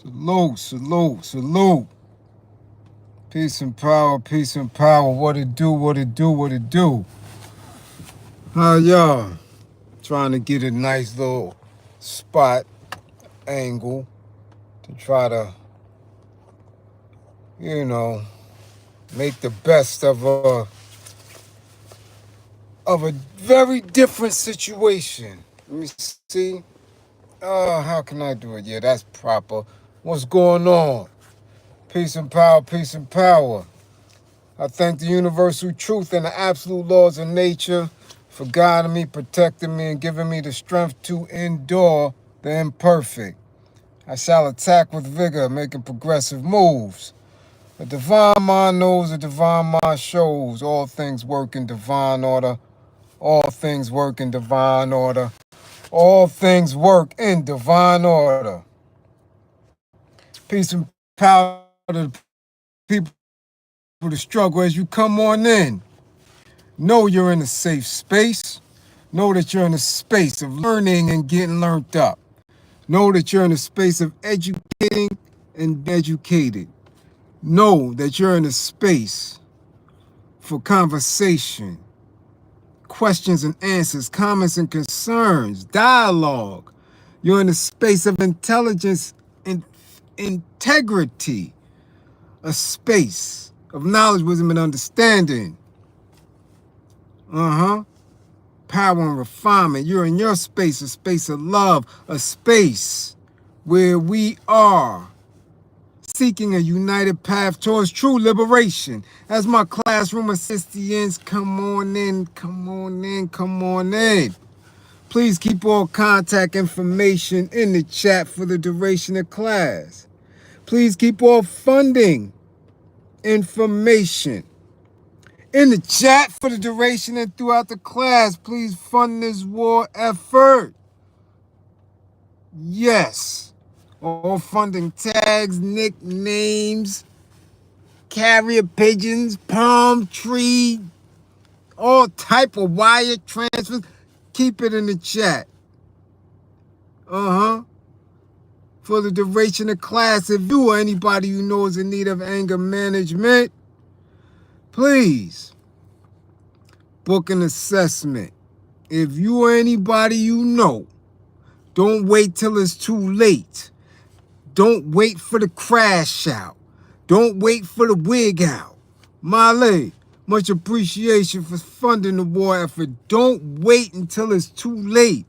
Salute, salute, salute. Peace and power, peace and power. What it do, what it do, what it do. How y'all? Trying to get a nice little spot, angle to try to, make the best of a very different situation. Let me see. How can I do it? Yeah, that's proper. What's going on? Peace and power, peace and power. I thank the universal truth and the absolute laws of nature for guiding me, protecting me, and giving me the strength to endure the imperfect. I shall attack with vigor, making progressive moves. A divine mind knows, a divine mind shows. All things work in divine order. All things work in divine order. All things work in divine order. Peace and power to the people to struggle as you come on in. Know you're in a safe space. Know that you're in a space of learning and getting learned up. Know that you're in a space of educating and educated. Know that you're in a space for conversation, questions and answers, comments and concerns, dialogue. You're in a space of intelligence and integrity, a space of knowledge, wisdom, and understanding. Power and refinement. You're in your space, a space of love, a space where we are seeking a united path towards true liberation. As my classroom assistants, come on in, come on in, come on in. Please keep all contact information in the chat for the duration of class. Please keep all funding information in the chat for the duration and throughout the class. Please fund this war effort. Yes. All funding tags, nicknames, carrier pigeons, palm tree, all type of wire transfers. Keep it in the chat. For the duration of class, if you or anybody you know is in need of anger management, please book an assessment. If you or anybody you know, don't wait till it's too late. Don't wait for the crash out. Don't wait for the wig out. Male, much appreciation for funding the war effort. Don't wait until it's too late.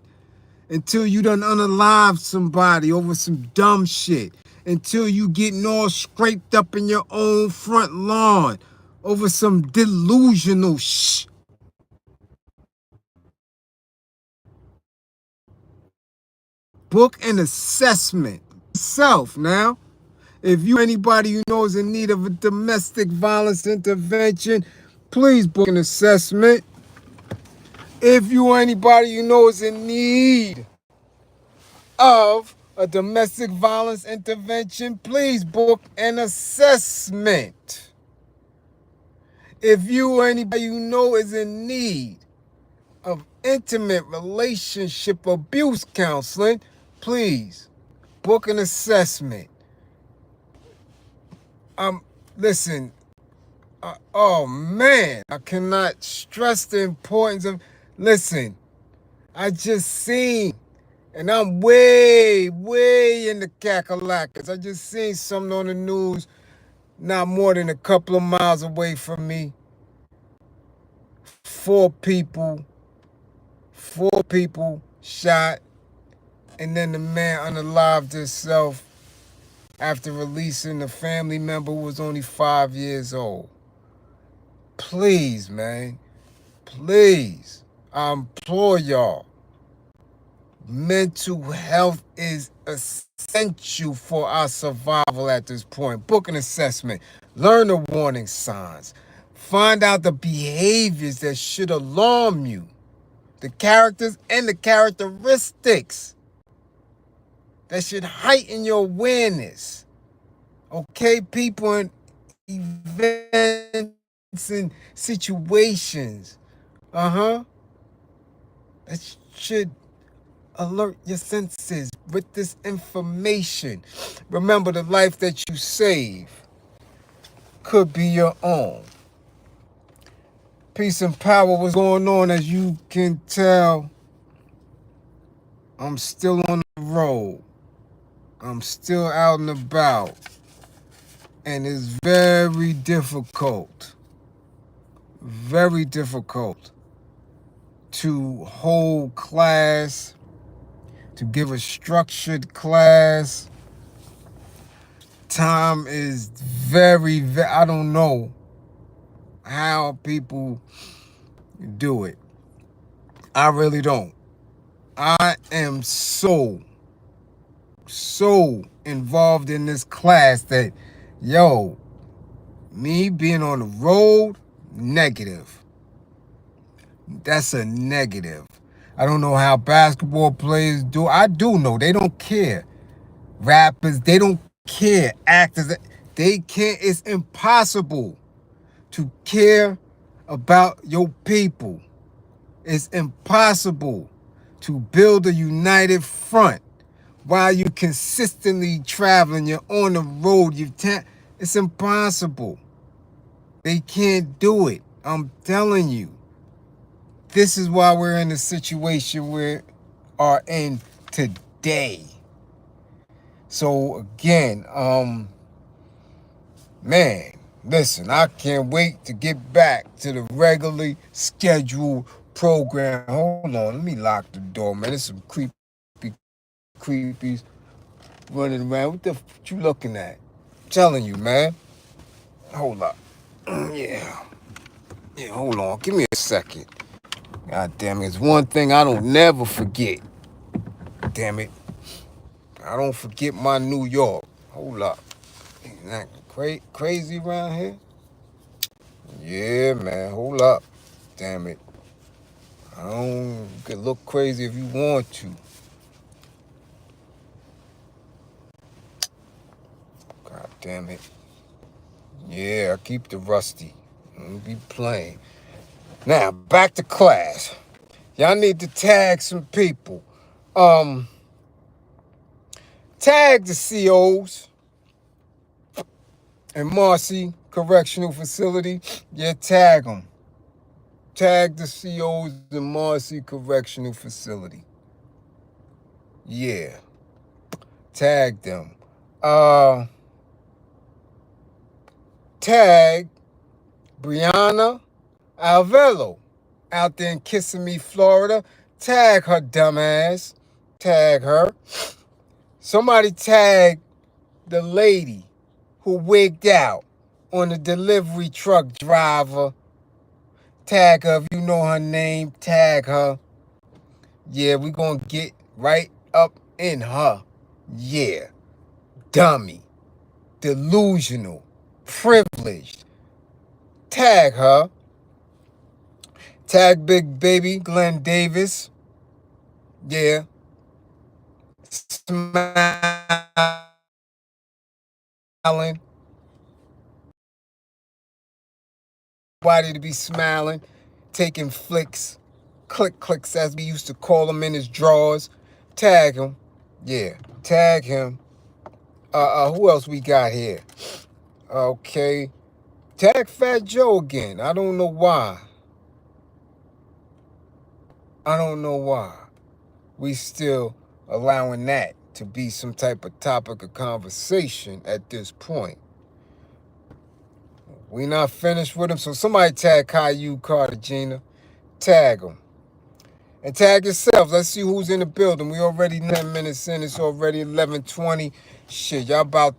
Until you done unalive somebody over some dumb shit. Until you getting all scraped up in your own front lawn over some delusional shit. Book an assessment. Self now. If you or anybody you know is in need of a domestic violence intervention, please book an assessment. If you or anybody you know is in need of a domestic violence intervention, please book an assessment. If you or anybody you know is in need of intimate relationship abuse counseling, please book an assessment. Listen, oh man, I cannot stress the importance of, listen, I just seen, and I'm way in the cackalackers. I just seen something on the news not more than a couple of miles away from me. Four people shot, and then the man unalived himself after releasing a family member who was only 5 years old. Please, man, please, I implore y'all, mental health is essential for our survival at this point. Book an assessment, learn the warning signs, find out the behaviors that should alarm you, the characters and the characteristics that should heighten your awareness. Okay, people in events and situations, that should Alert your senses with this information. Remember, the life that you save could be your own. Peace and power. What's going on? As you can tell, I'm still on the road. I'm still out and about. And it's very difficult to hold class, to give a structured class. Time is very, I don't know how people do it. I really don't. I am so involved in this class that, me being on the road, negative. That's a negative. I don't know how basketball players do. I do know they don't care. Rappers, they don't care. Actors, they can't. It's impossible to care about your people. It's impossible to build a united front while you consistently traveling. You're on the road. It's impossible. They can't do it. I'm telling you. This is why we're in the situation we are in today. So again, man, listen, I can't wait to get back to the regularly scheduled program. Hold on, let me lock the door, man. There's some creepies running around. What you looking at? I'm telling you, man. Hold up. Yeah, hold on. Give me a second. God damn it. It's one thing I don't never forget. Damn it. I don't forget my New York. Hold up. Ain't that crazy around here? Yeah, man. Hold up. Damn it. You can look crazy if you want to. God damn it. Yeah, I keep the rusty. Don't be playing. Now, back to class. Y'all need to tag some people. Tag the COs in Marcy Correctional Facility. Yeah, tag them. Tag the COs in Marcy Correctional Facility. Yeah. Tag them. Tag Brianna Alvelo out there in Kissimmee, Florida. Tag her dumbass. Tag her. Somebody tag the lady who wigged out on the delivery truck driver. Tag her. If you know her name, tag her. Yeah, we gonna get right up in her. Yeah. Dummy. Delusional. Privileged. Tag her. Tag Big Baby Glenn Davis. Yeah. Smiling. Body to be smiling. Taking flicks. Clicks as we used to call him in his drawers. Tag him. Yeah. Tag him. Who else we got here? Okay. Tag Fat Joe again. I don't know why. We still allowing that to be some type of topic of conversation at this point. We not finished with him, so somebody tag Caillou Cartagena. Tag him. And tag yourselves. Let's see who's in the building. We already 10 minutes in. It's already 11:20. Shit, y'all about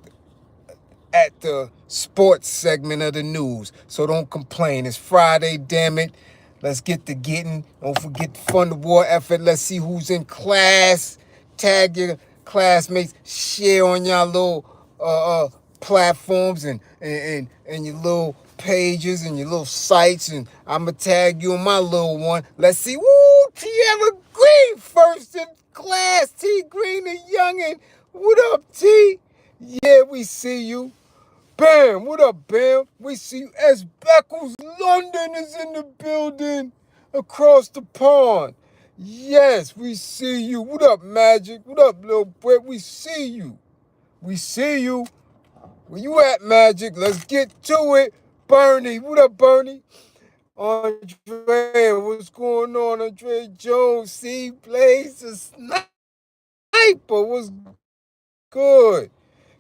at the sports segment of the news. So don't complain. It's Friday, damn it. Let's get to getting. Don't forget the fund the war effort. Let's see who's in class. Tag your classmates. Share on y'all little platforms and your little pages and your little sites. And I'ma tag you on my little one. Let's see. Woo! Tierra Green first in class. T Green the youngin'. What up, T? Yeah, we see you. Bam, what up, Bam? We see you. S. Beckles London is in the building across the pond. Yes, we see you. What up, Magic? What up, Lil Brett? We see you. We see you. Where you at, Magic? Let's get to it. Bernie, what up, Bernie? Andre, what's going on? Andre Jones, C plays a sniper. What's good?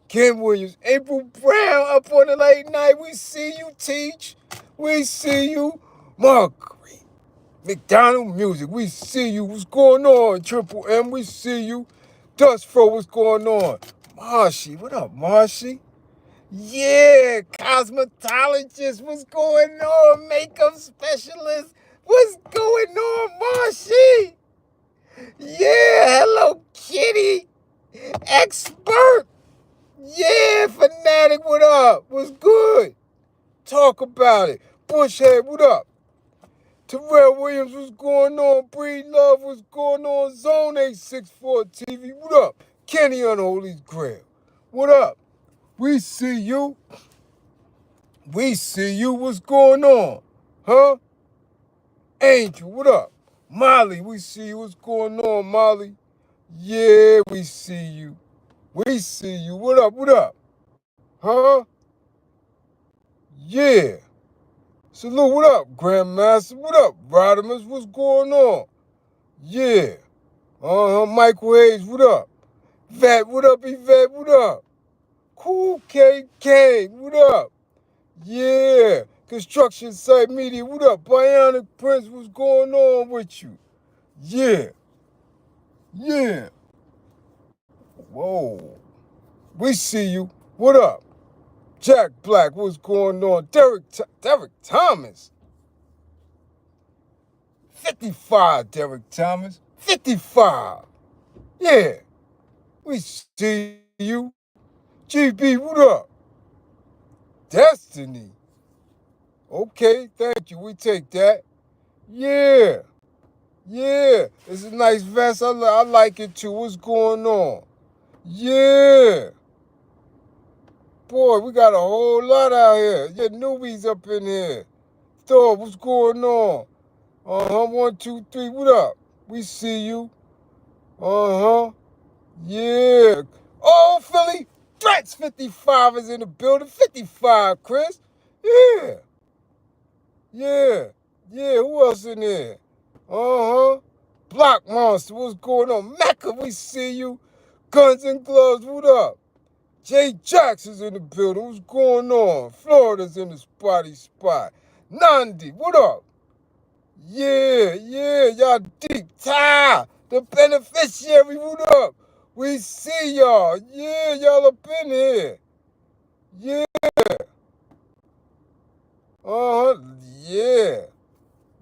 Kim Williams, April Brown up on the late night. We see you, Teach. We see you. Mark McDonald Music, we see you. What's going on? Triple M, we see you. Dust Fro, what's going on? Marshy, what up, Marshy? Yeah, cosmetologist, what's going on? Makeup specialist, what's going on, Marshy? Yeah, Hello Kitty, expert. Yeah, fanatic, what up? What's good? Talk about it. Bushhead, what up? Terrell Williams, what's going on? Breed Love, what's going on? Zone 864 TV, what up? Kenny Unholy Grail, what up? We see you. We see you. What's going on? Huh? Angel, what up? Molly, we see you. What's going on, Molly? Yeah, we see you. We see you. What up? What up? Huh? Yeah. Salute, what up, Grandmaster? What up, Rodimus? What's going on? Yeah. Michael Hayes, what up? Vet, what up, Yvette? What up? Cool KK, what up? Yeah. Construction Site Media, what up? Bionic Prince, what's going on with you? Yeah. Yeah. Whoa. We see you. What up? Jack Black, what's going on? Derek Thomas. 55, Derek Thomas. 55. Yeah. We see you. GB, what up? Destiny. Okay, thank you. We take that. Yeah. Yeah. It's a nice vest. I like it too. What's going on? Yeah. Boy, we got a whole lot out here. Yeah, newbies up in here. Thor, what's going on? 1, 2, 3, what up? We see you. Yeah. Oh, Philly. Threats 55 is in the building. 55, Chris. Yeah. Yeah. Yeah, who else in there? Block Monster, what's going on? Mecca, we see you. Guns and Gloves, what up? Jay Jackson's in the building. What's going on? Florida's in the spotty spot. Nandi, what up? Yeah, y'all deep. Ty, the beneficiary, what up? We see y'all. Yeah, y'all up in here. Yeah. Yeah.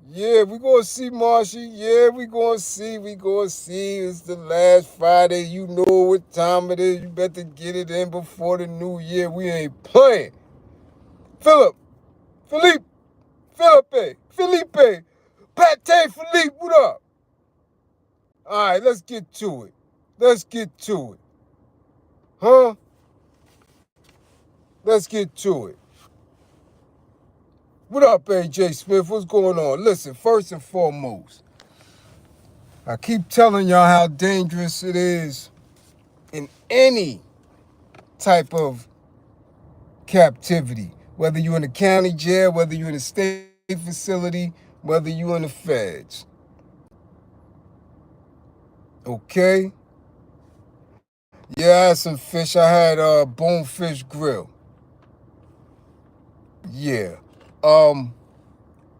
Yeah, we gonna see Marshy. Yeah, we gonna see. It's the last Friday. You know what time it is. You better get it in before the new year. We ain't playing. Felipe, Pate, Philippe, what up? All right, let's get to it. Huh? Let's get to it. What up, AJ Smith? What's going on? Listen, first and foremost, I keep telling y'all how dangerous it is in any type of captivity, whether you're in a county jail, whether you're in a state facility, whether you're in the feds. Okay? Yeah, I had some fish. I had bonefish grill. Yeah.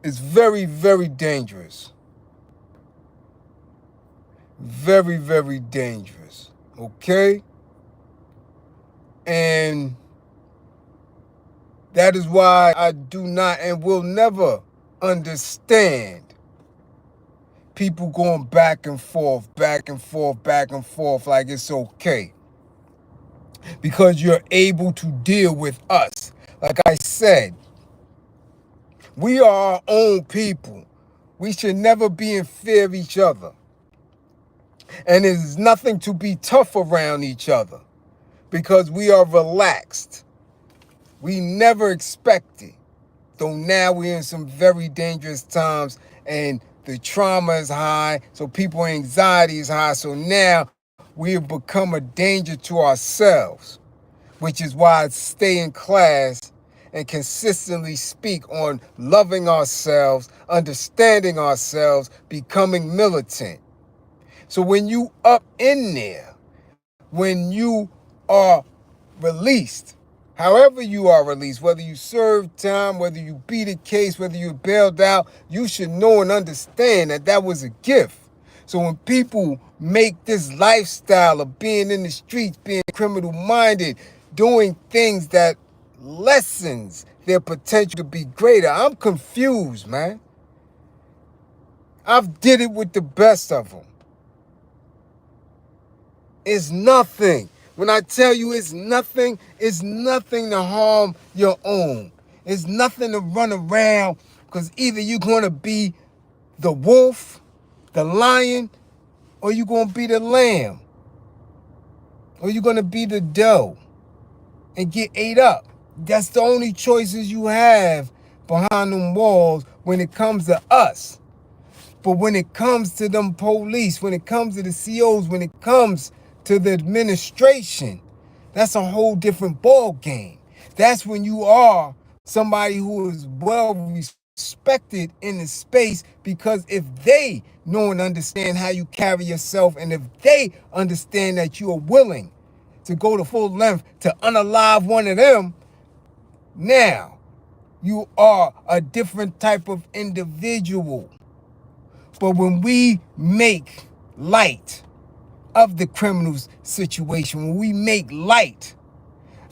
It's very, very dangerous. Very, very dangerous. Okay? And that is why I do not and will never understand people going back and forth like it's okay. Because you're able to deal with us. Like I said, we are our own people. We should never be in fear of each other. And there's nothing to be tough around each other because we are relaxed. We never expected. Though now we're in some very dangerous times and the trauma is high, so people's anxiety is high. So now we have become a danger to ourselves, which is why I stay in class and consistently speak on loving ourselves, understanding ourselves, becoming militant. So when you up in there, when you are released, however you are released, whether you serve time, whether you beat a case, whether you're bailed out, you should know and understand that that was a gift. So when people make this lifestyle of being in the streets, being criminal-minded, doing things that lessens their potential to be greater, I'm confused, man. I've did it with the best of them. It's nothing. When I tell you it's nothing to harm your own. It's nothing to run around, because either you're going to be the wolf, the lion, or you're going to be the lamb. Or you're going to be the doe and get ate up. That's the only choices you have behind them walls when it comes to us. But when it comes to them police, when it comes to the COs, when it comes to the administration, that's a whole different ball game. That's when you are somebody who is well respected in the space, because if they know and understand how you carry yourself, and if they understand that you are willing to go to full length to unalive one of them, now you are a different type of individual. But when we make light of the criminal's situation, when we make light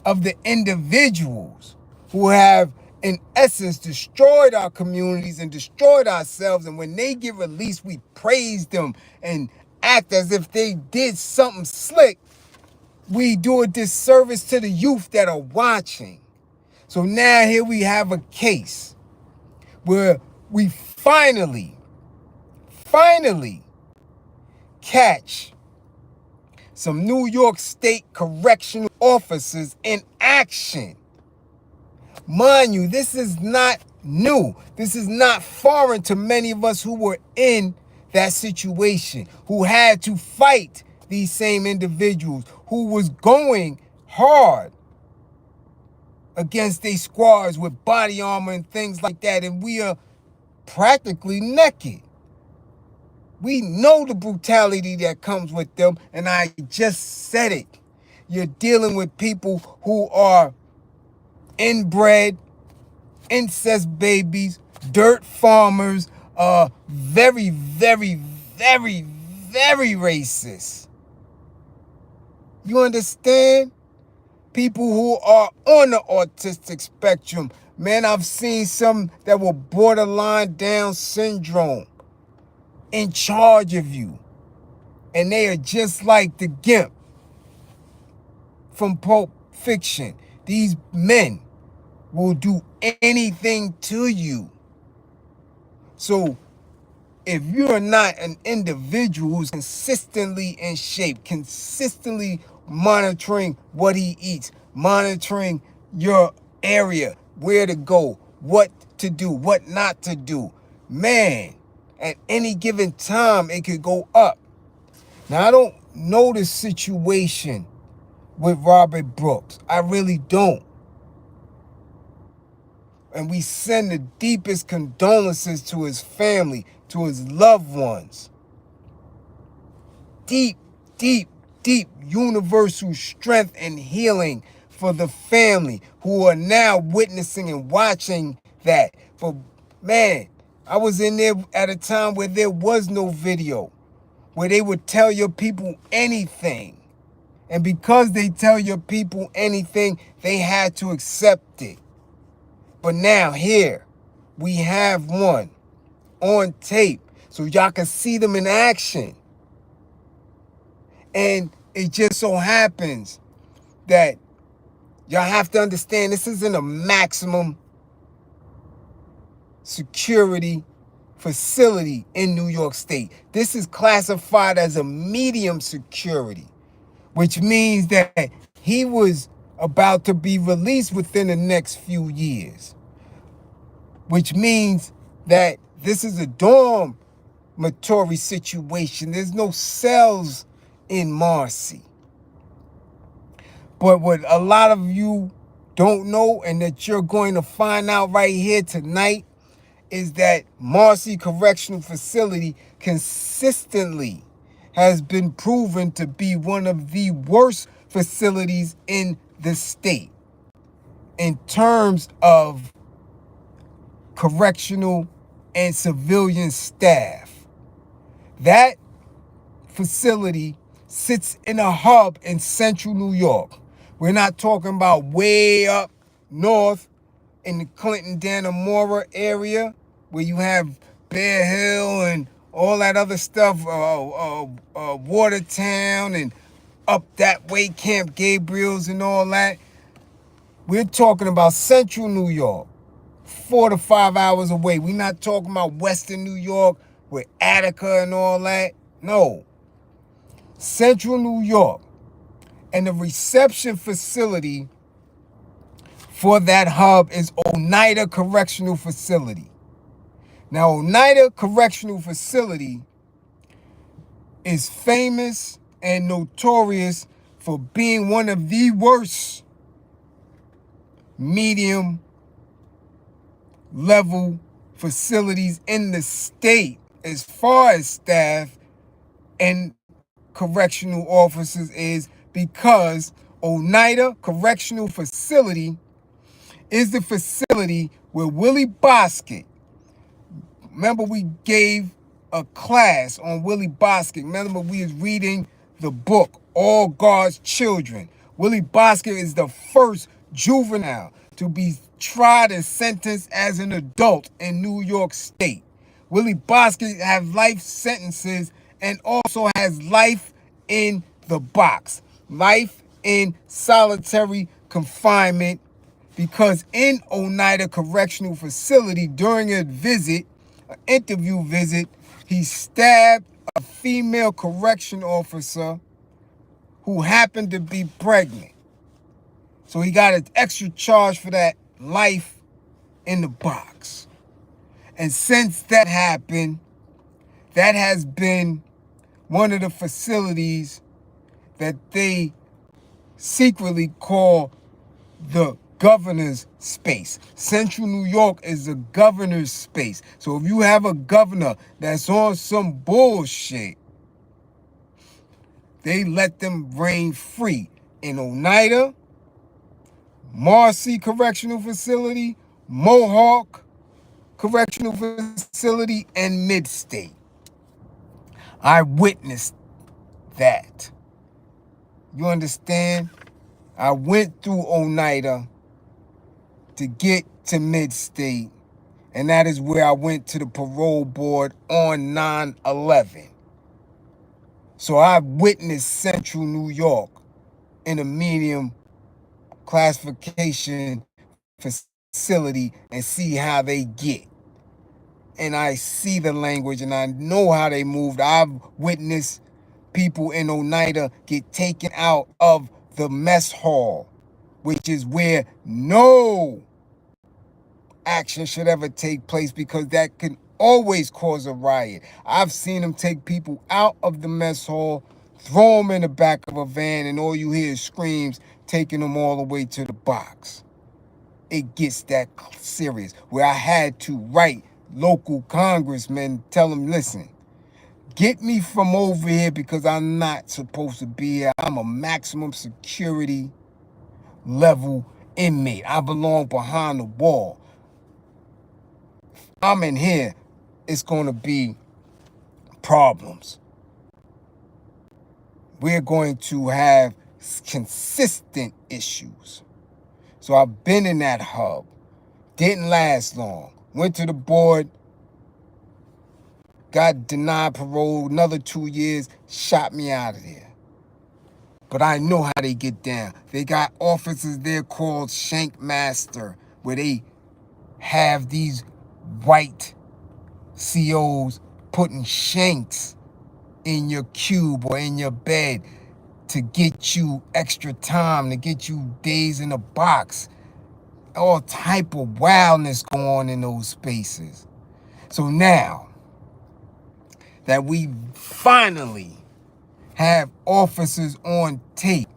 of the individuals who have, in essence, destroyed our communities and destroyed ourselves, and when they get released, we praise them and act as if they did something slick, we do a disservice to the youth that are watching. So now here we have a case where we finally catch some New York State correctional officers in action. Mind you, this is not new. This is not foreign to many of us who were in that situation, who had to fight these same individuals, who was going hard against their squads with body armor and things like that, and we are practically naked. We know the brutality that comes with them, and I just said it. You're dealing with people who are inbred, incest babies, dirt farmers, very, very, very, very racist. You understand? People who are on the autistic spectrum. Man, I've seen some that were borderline Down syndrome in charge of you. And they are just like the Gimp from Pulp Fiction. These men will do anything to you. So if you're not an individual who's consistently in shape, consistently monitoring what he eats, monitoring your area, where to go, what to do, what not to do, man, at any given time, it could go up. Now, I don't know the situation with Robert Brooks. I really don't. And we send the deepest condolences to his family, to his loved ones. Deep, deep, deep universal strength and healing for the family who are now witnessing and watching that. But man, I was in there at a time where there was no video, where they would tell your people anything. And because they tell your people anything, they had to accept it. But now here, we have one on tape so y'all can see them in action. And it just so happens that y'all have to understand this isn't a maximum security facility in New York State. This is classified as a medium security, which means that he was about to be released within the next few years, which means that this is a dorm mandatory situation. There's no cells in Marcy. But what a lot of you don't know, and that you're going to find out right here tonight, is that Marcy Correctional Facility consistently has been proven to be one of the worst facilities in the state in terms of correctional and civilian staff. That facility sits in a hub in central New York. We're not talking about way up north in the Clinton, Dannemora area where you have Bear Hill and all that other stuff, Watertown, and up that way, Camp Gabriel's and all that. We're talking about central New York, 4 to 5 hours away. We're not talking about western New York with Attica and all that. No. Central New York. And the reception facility for that hub is Oneida Correctional Facility. Now, Oneida Correctional Facility is famous and notorious for being one of the worst medium level facilities in the state as far as staff and correctional officers is, because Oneida Correctional Facility is the facility where Willie Bosket, remember we gave a class on Willie Bosket. Remember we was reading the book, All God's Children. Willie Bosket is the first juvenile to be tried and sentenced as an adult in New York State. Willie Bosket has life sentences and also has life in the box, life in solitary confinement, because in Oneida Correctional Facility during a visit, an interview visit, he stabbed a female correction officer who happened to be pregnant. So he got an extra charge for that, life in the box. And since that happened, that has been one of the facilities that they secretly call the governor's space. Central New York is the governor's space. So if you have a governor that's on some bullshit, they let them reign free in Oneida, Marcy Correctional Facility, Mohawk Correctional Facility, and Mid-State. I witnessed that. You understand? I went through Oneida to get to Mid-State, and that is where I went to the parole board on 9/11. So I witnessed Central New York in a medium classification facility and see how they get. And I see the language and I know how they moved. I've witnessed people in Oneida get taken out of the mess hall, which is where no action should ever take place, because that can always cause a riot. I've seen them take people out of the mess hall, throw them in the back of a van, and all you hear is screams, taking them all the way to the box. It gets that serious, where I had to write local congressmen, tell them, listen, get me from over here because I'm not supposed to be here. I'm a maximum security level inmate. I belong behind the wall. I'm in here, it's going to be problems. We're going to have consistent issues. So I've been in that hub. Didn't last long. Went to the board, got denied parole, another 2 years, shot me out of there. But I know how they get down. They got officers there called Shank Master, where they have these white COs putting shanks in your cube or in your bed to get you extra time, to get you days in a box. All type of wildness going on in those spaces. So now, that we finally have officers on tape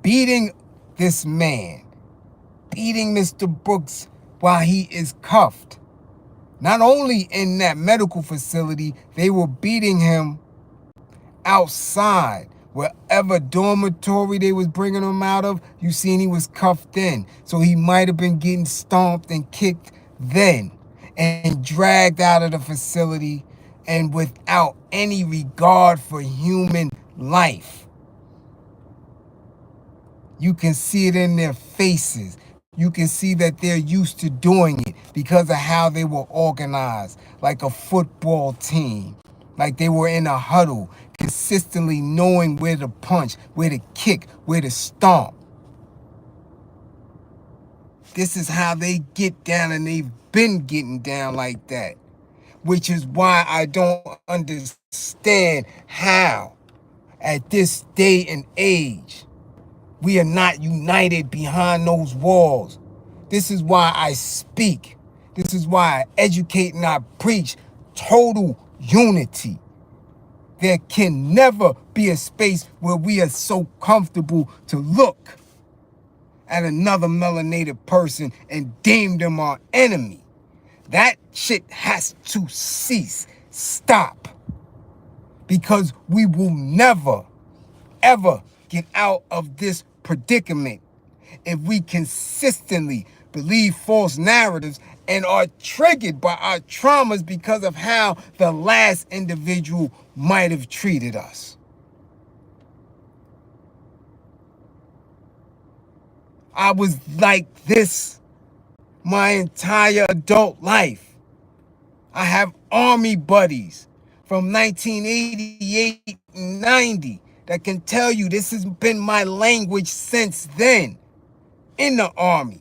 beating this man, beating Mr. Brooks while he is cuffed. Not only in that medical facility, they were beating him outside. Wherever dormitory they was bringing him out of, you seen he was cuffed in. So he might have been getting stomped and kicked then and dragged out of the facility, and without any regard for human life. You can see it in their faces. You can see that they're used to doing it because of how they were organized, like a football team, like they were in a huddle, consistently knowing where to punch, where to kick, where to stomp. This is how they get down, and they've been getting down like that, which is why I don't understand how, at this day and age, we are not united behind those walls. This is why I speak. This is why I educate and I preach total unity. There can never be a space where we are so comfortable to look at another melanated person and deem them our enemy. That shit has to cease. Stop. Because we will never, ever get out of this predicament if we consistently believe false narratives and are triggered by our traumas because of how the last individual might have treated us. I was like this my entire adult life. I have army buddies from 1988 and 90 that can tell you this has been my language since then in the army.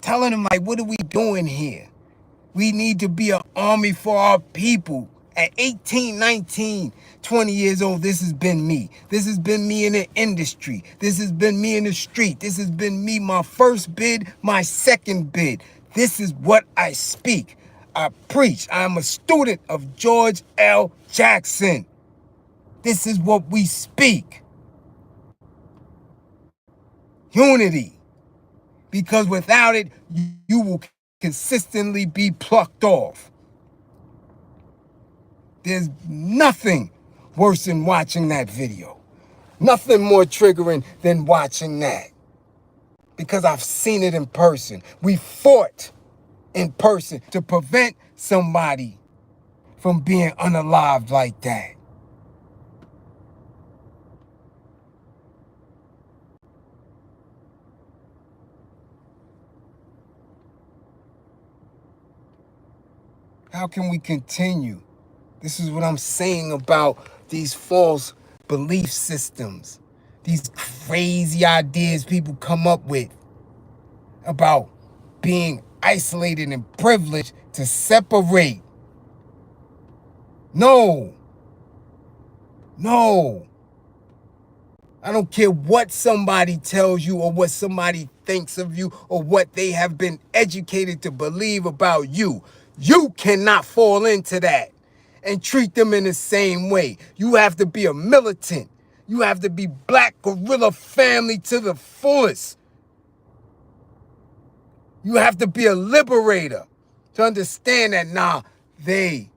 Telling them, like, what are we doing here? We need to be an army for our people. At 18, 19, 20 years old, this has been me. This has been me in the industry. This has been me in the street. This has been me, my first bid, my second bid. This is what I speak. I preach. I'm a student of George L. Jackson. This is what we speak. Unity. Because without it, you will consistently be plucked off. There's nothing worse than watching that video. Nothing more triggering than watching that. Because I've seen it in person. We fought in person to prevent somebody from being unalived like that. How can we continue? This is what I'm saying about these false belief systems, these crazy ideas people come up with about being isolated and privileged to separate. No. I don't care what somebody tells you or what somebody thinks of you or what they have been educated to believe about you. You cannot fall into that and treat them in the same way. You have to be a militant. You have to be black guerrilla family to the fullest. You have to be a liberator to understand that, they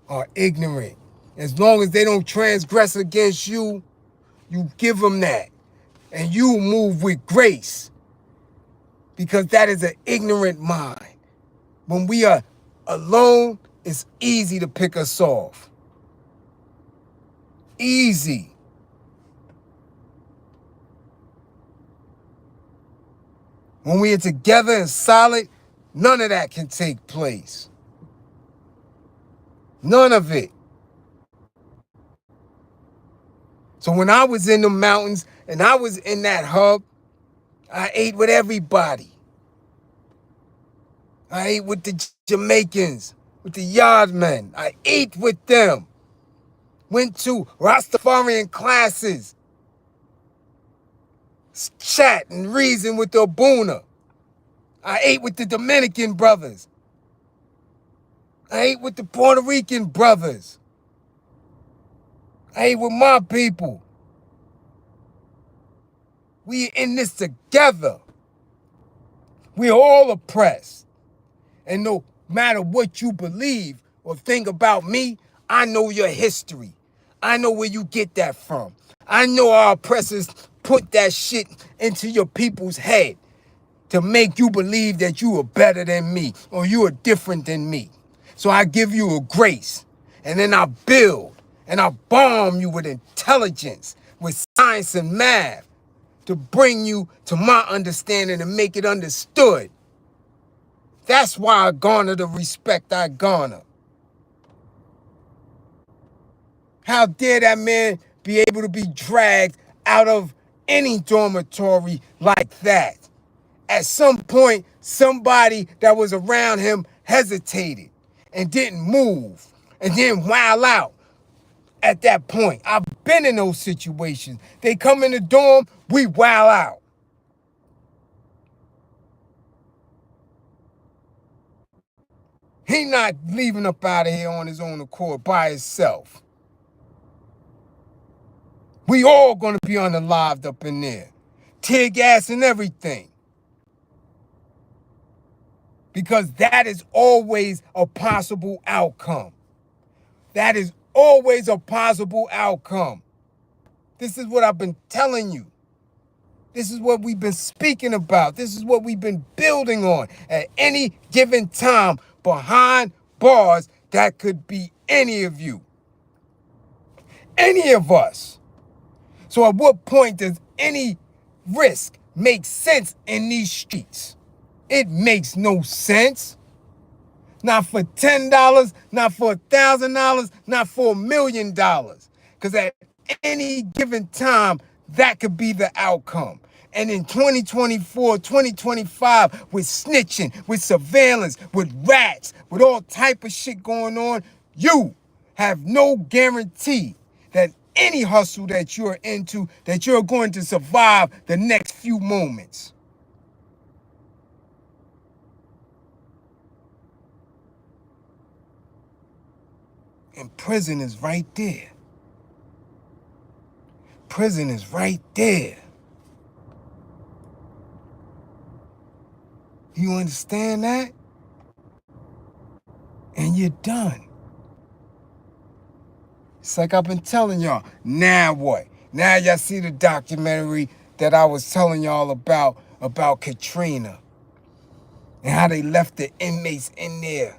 are ignorant. As long as they don't transgress against you, you give them that. And you move with grace. Because that is an ignorant mind. When we are alone, it's easy to pick us off. Easy. When we are together and solid, none of that can take place. None of it. So when I was in the mountains and I was in that hub, I ate with everybody. I ate with the Jamaicans, with the Yardmen. I ate with them. Went to Rastafarian classes. Chat and reason with the Abuna. I ate with the Dominican brothers. I ate with the Puerto Rican brothers. I ain't with my people. We in this together. We're all oppressed. And no matter what you believe or think about me, I know your history. I know where you get that from. I know our oppressors put that shit into your people's head to make you believe that you are better than me or you are different than me. So I give you a grace, and then I build and I bomb you with intelligence, with science and math to bring you to my understanding and make it understood. That's why I garner the respect I garner. How dare that man be able to be dragged out of any dormitory like that? At some point, somebody that was around him hesitated and didn't move and then wild out at that point. I've been in those situations. They come in the dorm, we wild out. He not leaving up out of here on his own accord by himself. We all gonna be unalived up in there. Tear gas and everything. Because that is always a possible outcome. That is always a possible outcome. This is what I've been telling you. This is what we've been speaking about. This is what we've been building on. At any given time, behind bars, that could be any of you. Any of us. So at what point does any risk make sense in these streets? It makes no sense. Not for $10, not for $1,000, not for $1 million. Because at any given time, that could be the outcome. And in 2024, 2025, with snitching, with surveillance, with rats, with all type of shit going on, you have no guarantee that any hustle that you're into, that you're going to survive the next few moments. And prison is right there. Prison is right there. You understand that? And you're done. It's like I've been telling y'all. Now what? Now y'all see the documentary that I was telling y'all about Katrina and how they left the inmates in there,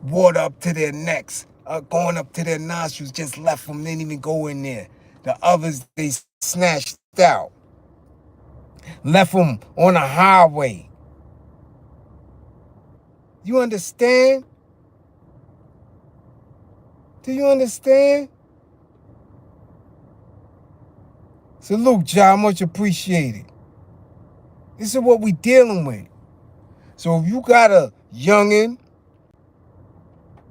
water up to their necks, going up to their nostrils, just left them, didn't even go in there. The others, they snatched out, left them on a highway. You understand? Do you understand? Salute, John. Much appreciated. This is what we dealing with. So if you got a youngin',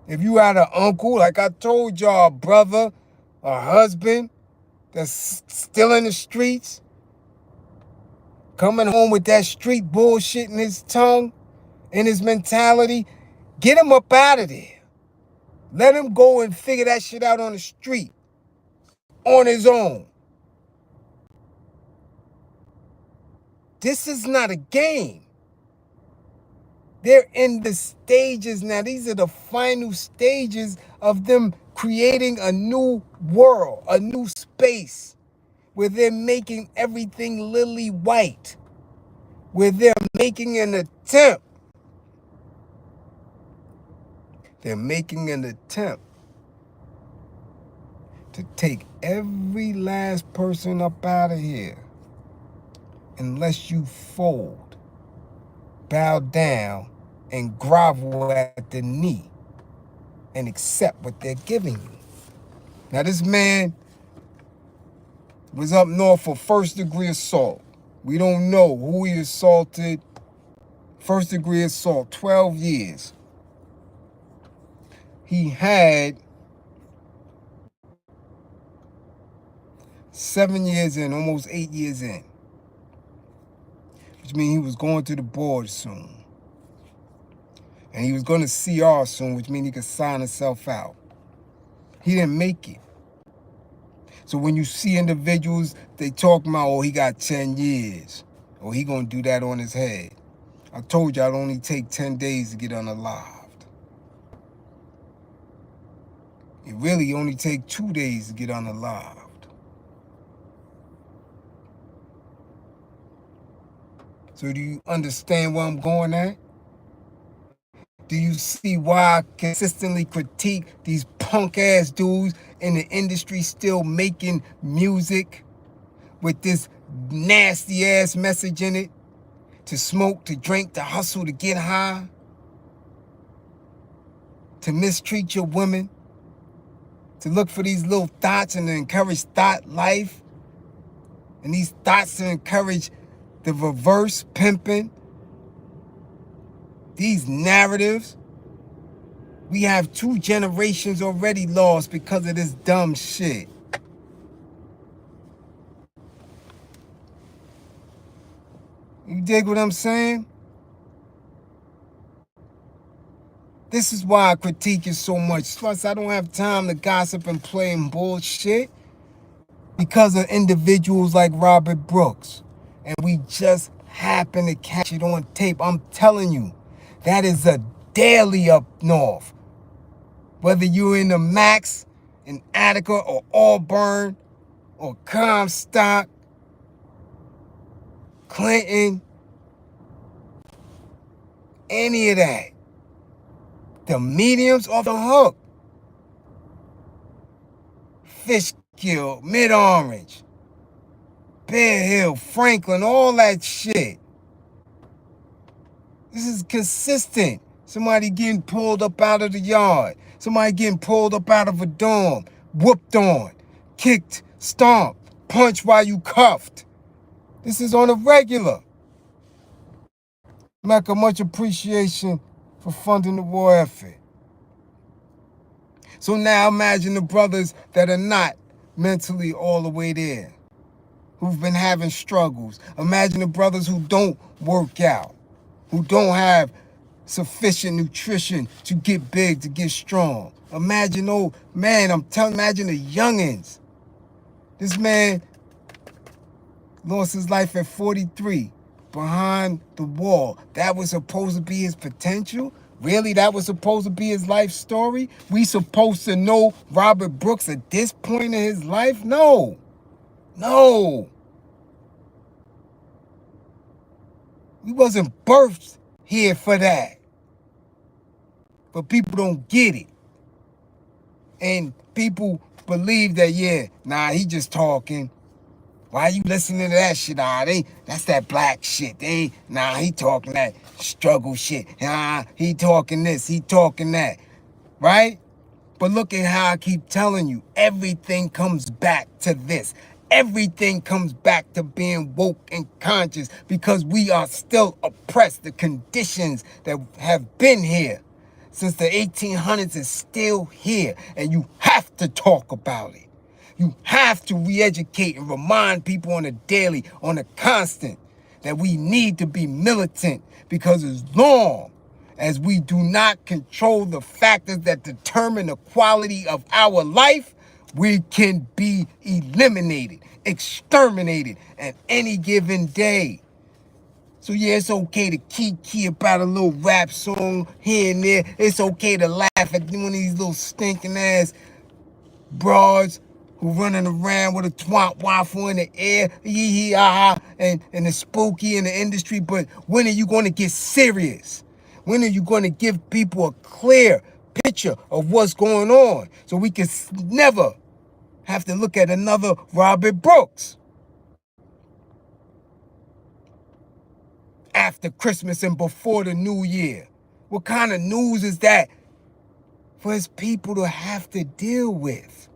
if you got an uncle, like I told y'all, a brother, a husband that's still in the streets, coming home with that street bullshit in his tongue, in his mentality, get him up out of there. Let him go and figure that shit out on the street, on his own. This is not a game. They're in the stages now. These are the final stages of them creating a new world, a new space, where they're making everything lily white, where they're making an attempt. They're making an attempt to take every last person up out of here, unless you fold, bow down, and grovel at the knee and accept what they're giving you. Now, this man was up north for first-degree assault. We don't know who he assaulted. First-degree assault, 12 years. He had 7 years in, almost 8 years in, which means he was going to the board soon. And he was going to CR soon, which means he could sign himself out. He didn't make it. So when you see individuals, they talk about, oh, he got 10 years. Or he gonna do that on his head. I told you I'd only take 10 days to get unalived. It really only take 2 days to get unalived. So do you understand where I'm going at? Do you see why I consistently critique these punk ass dudes in the industry still making music with this nasty ass message in it? To smoke, to drink, to hustle, to get high, to mistreat your women, to look for these little thoughts and to encourage thought life, and these thoughts to encourage the reverse pimping, these narratives. We have 2 generations already lost because of this dumb shit. You dig what I'm saying? This is why I critique it so much. Plus, I don't have time to gossip and play in bullshit because of individuals like Robert Brooks. And we just happen to catch it on tape. I'm telling you, that is a daily up north. Whether you're in the Max, in Attica, or Auburn, or Comstock, Clinton, any of that. The mediums off the hook. Fishkill, Mid-Orange, Bear Hill, Franklin, all that shit. This is consistent. Somebody getting pulled up out of the yard. Somebody getting pulled up out of a dorm. Whooped on. Kicked, stomped, punched while you cuffed. This is on a regular. Mecca, much appreciation for funding the war effort. So now imagine the brothers that are not mentally all the way there, who've been having struggles. Imagine the brothers who don't work out, who don't have sufficient nutrition to get big, to get strong. Imagine, oh man, imagine the youngins. This man lost his life at 43 behind the wall. That was supposed to be his potential? Really, that was supposed to be his life story? We supposed to know Robert Brooks at this point in his life? No. No. We wasn't birthed here for that. But people don't get it. And people believe that, yeah, nah, he just talking. Why you listening to that shit? That's that black shit. He talking that struggle shit. He talking this, he talking that. Right? But look at how I keep telling you, everything comes back to this. Everything comes back to being woke and conscious because we are still oppressed. The conditions that have been here since the 1800s is still here, and you have to talk about it. You have to re-educate and remind people on a daily, on a constant, that we need to be militant, because as long as we do not control the factors that determine the quality of our life, we can be eliminated, exterminated at any given day. So yeah, it's okay to kiki about a little rap song here and there. It's okay to laugh at one of these little stinking ass broads who running around with a twat waffle in the air, yee and the spooky in the industry. But when are you going to get serious? When are you going to give people a clear picture of what's going on so we can never have to look at another Robert Brooks after Christmas and before the New Year? What kind of news is that for his people to have to deal with?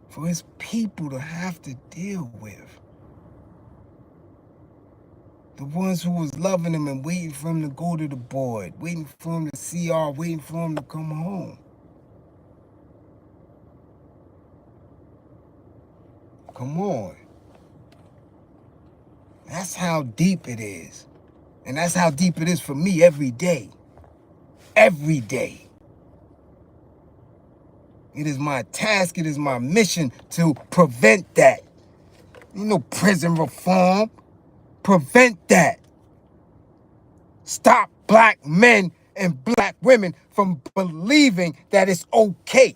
For his people to have to deal with. The ones who was loving him and waiting for him to go to the board, waiting for him to CR, waiting for him to come home. Come on. That's how deep it is. And that's how deep it is for me every day. every day. It is my task, it is my mission to prevent that. Prison reform. Prevent that. Stop black men and black women from believing that it's okay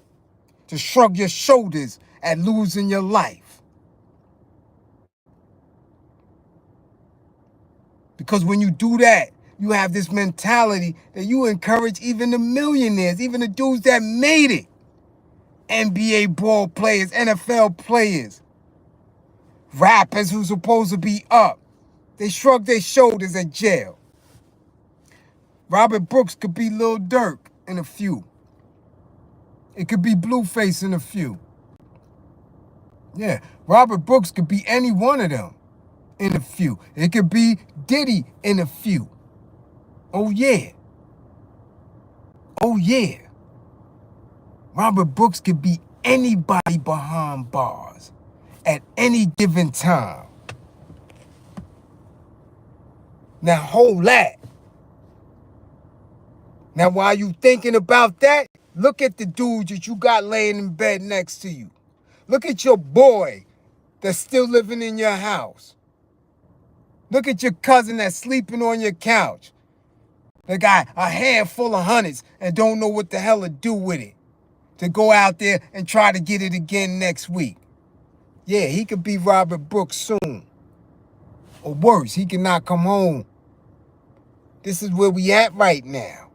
to shrug your shoulders at losing your life. Because when you do that, you have this mentality that you encourage even the millionaires, even the dudes that made it. NBA ball players, NFL players, rappers who's supposed to be up. They shrug their shoulders at jail. Robert Brooks could be Lil Durk in a few. It could be Blueface in a few. Yeah, Robert Brooks could be any one of them in a few. It could be Diddy in a few. Oh yeah. Oh yeah. Robert Brooks could be anybody behind bars at any given time. Now hold that. Now while you thinking about that, look at the dude that you got laying in bed next to you. Look at your boy that's still living in your house. Look at your cousin that's sleeping on your couch. They got a handful of hundreds and don't know what the hell to do with it. To go out there and try to get it again next week. Yeah, he could be Robert Brooks soon. Or worse, he cannot come home. This is where we at right now.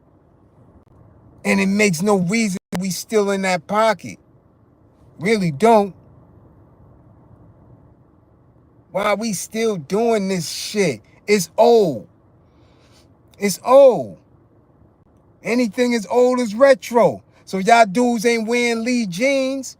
And it makes no reason we still in that pocket. Really don't. Why are we still doing this shit? It's old. It's old. Anything as old as retro. So y'all dudes ain't wearing Lee jeans,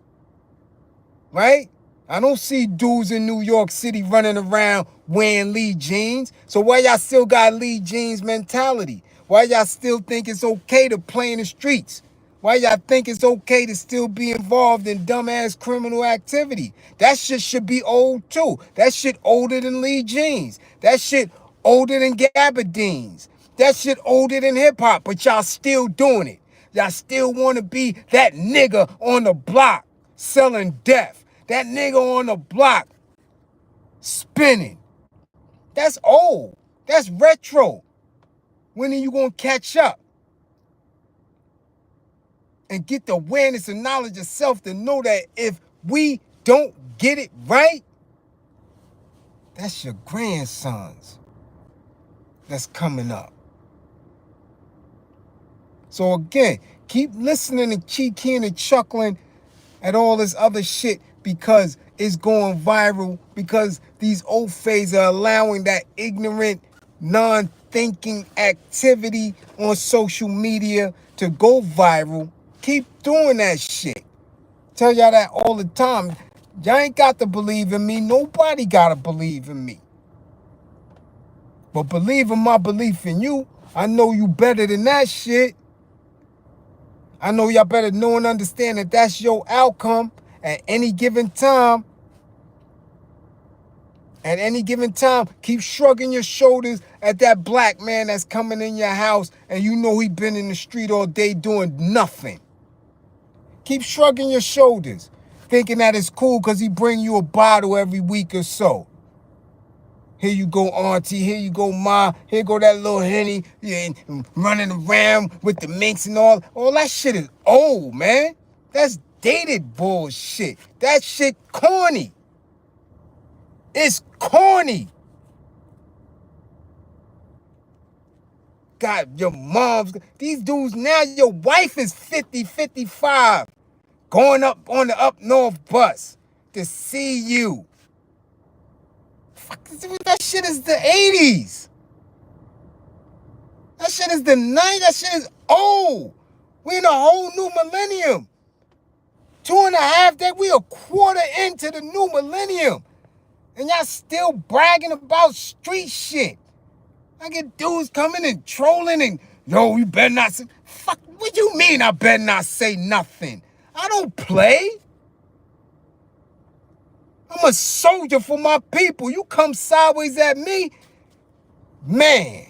right? I don't see dudes in New York City running around wearing Lee jeans. So why y'all still got Lee jeans mentality? Why y'all still think it's okay to play in the streets? Why y'all think it's okay to still be involved in dumbass criminal activity? That shit should be old too. That shit older than Lee jeans. That shit older than gabardines. That shit older than hip hop, but y'all still doing it. Y'all still want to be that nigga on the block selling death. That nigga on the block spinning. That's old. That's retro. When are you going to catch up? And get the awareness and knowledge of self to know that if we don't get it right, that's your grandsons that's coming up. So again, keep listening and cheeking and chuckling at all this other shit because it's going viral, because these old fays are allowing that ignorant, non-thinking activity on social media to go viral. Keep doing that shit. Tell y'all that all the time. Y'all ain't got to believe in me. Nobody got to believe in me. But believe in my belief in you. I know you better than that shit. I know y'all better know and understand that that's your outcome at any given time. At any given time, keep shrugging your shoulders at that black man that's coming in your house and you know he been in the street all day doing nothing. Keep shrugging your shoulders, thinking that it's cool because he bring you a bottle every week or so. Here you go, auntie. Here you go, ma. Here go that little Henny running around with the minks and all. All that shit is old, man. That's dated bullshit. That shit corny. It's corny. God, your mom's... These dudes now, your wife is 50, 55. Going up on the up north bus to see you. Fuck, that shit is the 80s. That shit is the 90s. That shit is old. We in a whole new millennium. 2.5 days, we a quarter into the new millennium. And y'all still bragging about street shit. I get dudes coming and trolling and, yo, you better not say, fuck, what you mean I better not say nothing? I don't play. I'm a soldier for my people. You come sideways at me, man.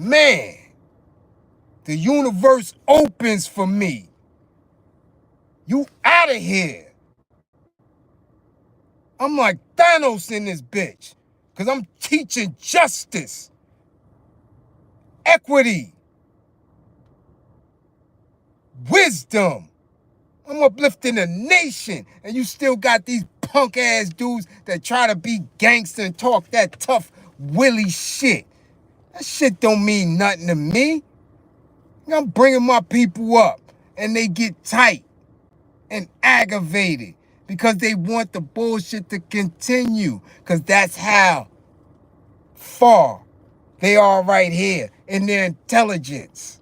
man, the universe opens for me. You out of here. I'm like Thanos in this bitch, because I'm teaching justice, equity, wisdom. I'm uplifting the nation, and you still got these punk ass dudes that try to be gangster and talk that tough willy shit. That shit don't mean nothing to me. I'm bringing my people up, and they get tight and aggravated because they want the bullshit to continue, because that's how far they are right here in their intelligence.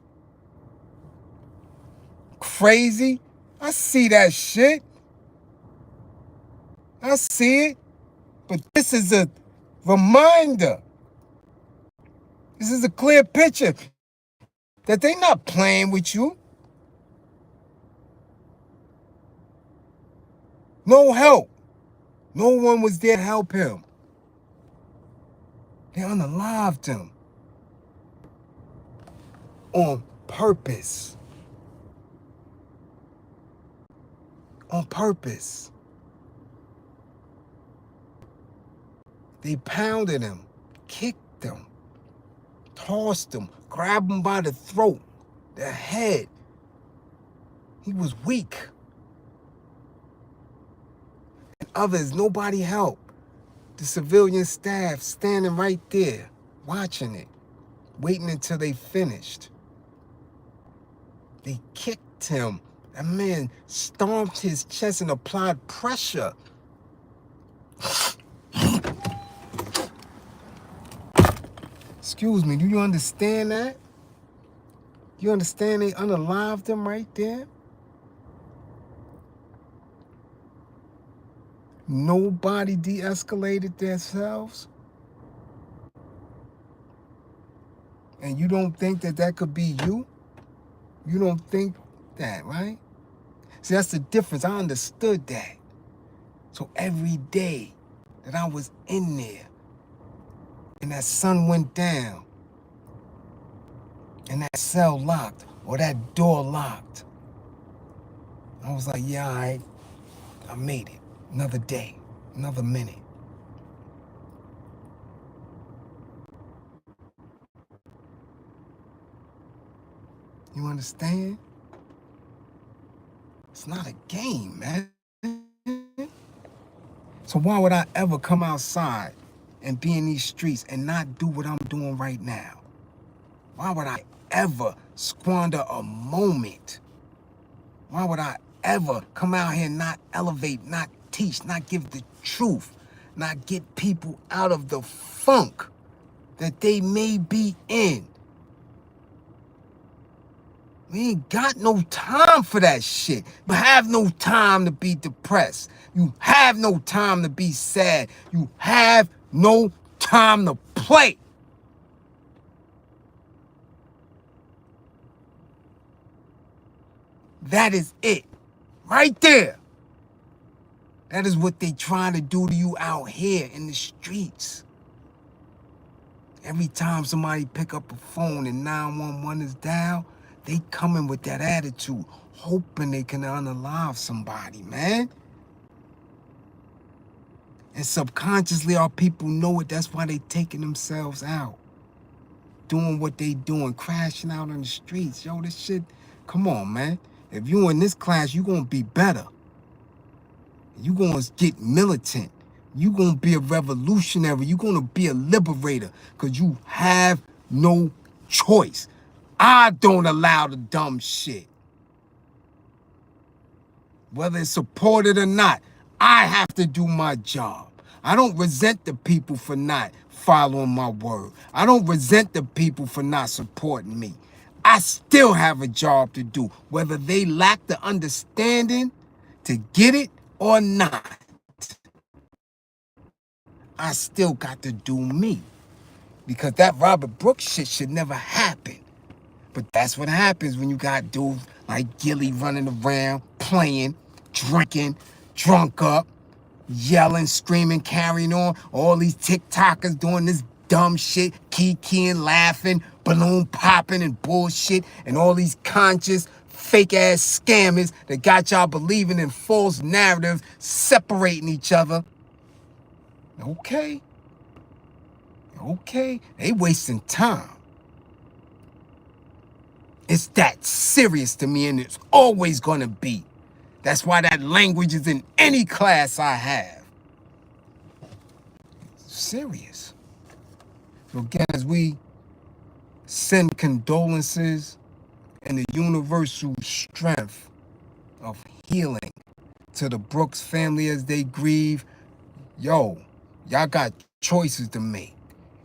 Crazy? I see that shit. I see it. But this is a reminder. This is a clear picture that they not playing with you. No help. No one was there to help him. They unalived him on purpose. On purpose. They pounded him, kicked him, tossed him, grabbed him by the throat, the head. He was weak. And others, nobody helped. The civilian staff standing right there, watching it, waiting until they finished. They kicked him. That man stomped his chest and applied pressure. Excuse me, do you understand that? You understand they unalived him right there? Nobody de-escalated themselves? And you don't think that that could be you? You don't think that, right? See, that's the difference. I understood that. So every day that I was in there and that sun went down and that cell locked or that door locked, I was like, yeah, all right, I made it. Another day, another minute. You understand? It's not a game, man. So why would I ever come outside and be in these streets and not do what I'm doing right now? Why would I ever squander a moment? Why would I ever come out here and not elevate, not teach, not give the truth, not get people out of the funk that they may be in? We ain't got no time for that shit. You have no time to be depressed. You have no time to be sad. You have no time to play. That is it. Right there. That is what they trying to do to you out here in the streets. Every time somebody pick up a phone and 911 is down, they coming with that attitude, hoping they can unalive somebody, man. And subconsciously, our people know it. That's why they taking themselves out. Doing what they doing, crashing out on the streets. Yo, this shit, come on, man. If you in this class, you gonna be better. You gonna get militant. You gonna be a revolutionary. You gonna be a liberator, because you have no choice. I don't allow the dumb shit. Whether it's supported or not, I have to do my job. I don't resent the people for not following my word. I don't resent the people for not supporting me. I still have a job to do, whether they lack the understanding to get it or not. I still got to do me, because that Robert Brooks shit should never happen. But that's what happens when you got dudes like Gilly running around, playing, drinking, drunk up, yelling, screaming, carrying on. All these TikTokers doing this dumb shit, kikiing, laughing, balloon popping and bullshit, and all these conscious fake ass scammers that got y'all believing in false narratives, separating each other. Okay, they wasting time. It's that serious to me, and it's always gonna be. That's why that language is in any class I have. Serious. So again, as we send condolences and the universal strength of healing to the Brooks family as they grieve, yo, y'all got choices to make.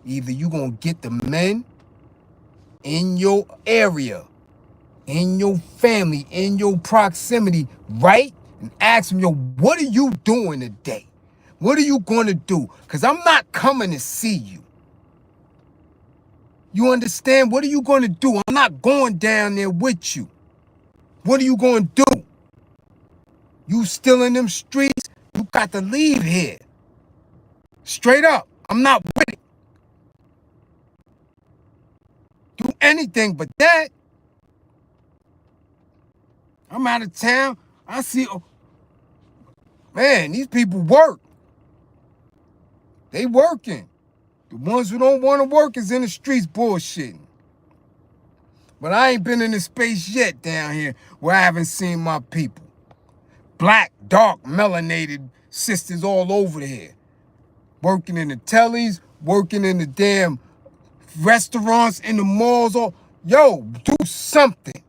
Either you gonna get the men in your area, in your family, in your proximity, right? And ask them, yo, what are you doing today? What are you gonna do? Because I'm not coming to see you. You understand? What are you gonna do? I'm not going down there with you. What are you gonna do? You still in them streets? You got to leave here. Straight up. I'm not with it. Do anything but that. I'm out of town. I see, oh, man, these people work. They working. The ones who don't want to work is in the streets bullshitting. But I ain't been in the space yet down here where I haven't seen my people. Black, dark, melanated sisters all over here. Working in the tellies, working in the damn restaurants, in the malls. All, yo, do something.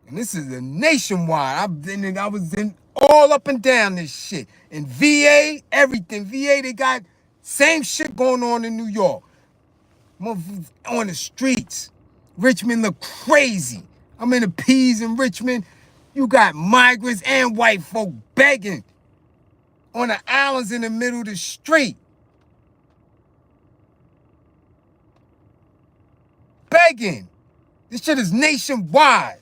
And this is a nationwide. I was in all up and down this shit. In VA, everything. VA, they got same shit going on in New York. On the streets. Richmond look crazy. I'm in the P's in Richmond. You got migrants and white folk begging on the islands in the middle of the street. Begging. This shit is nationwide.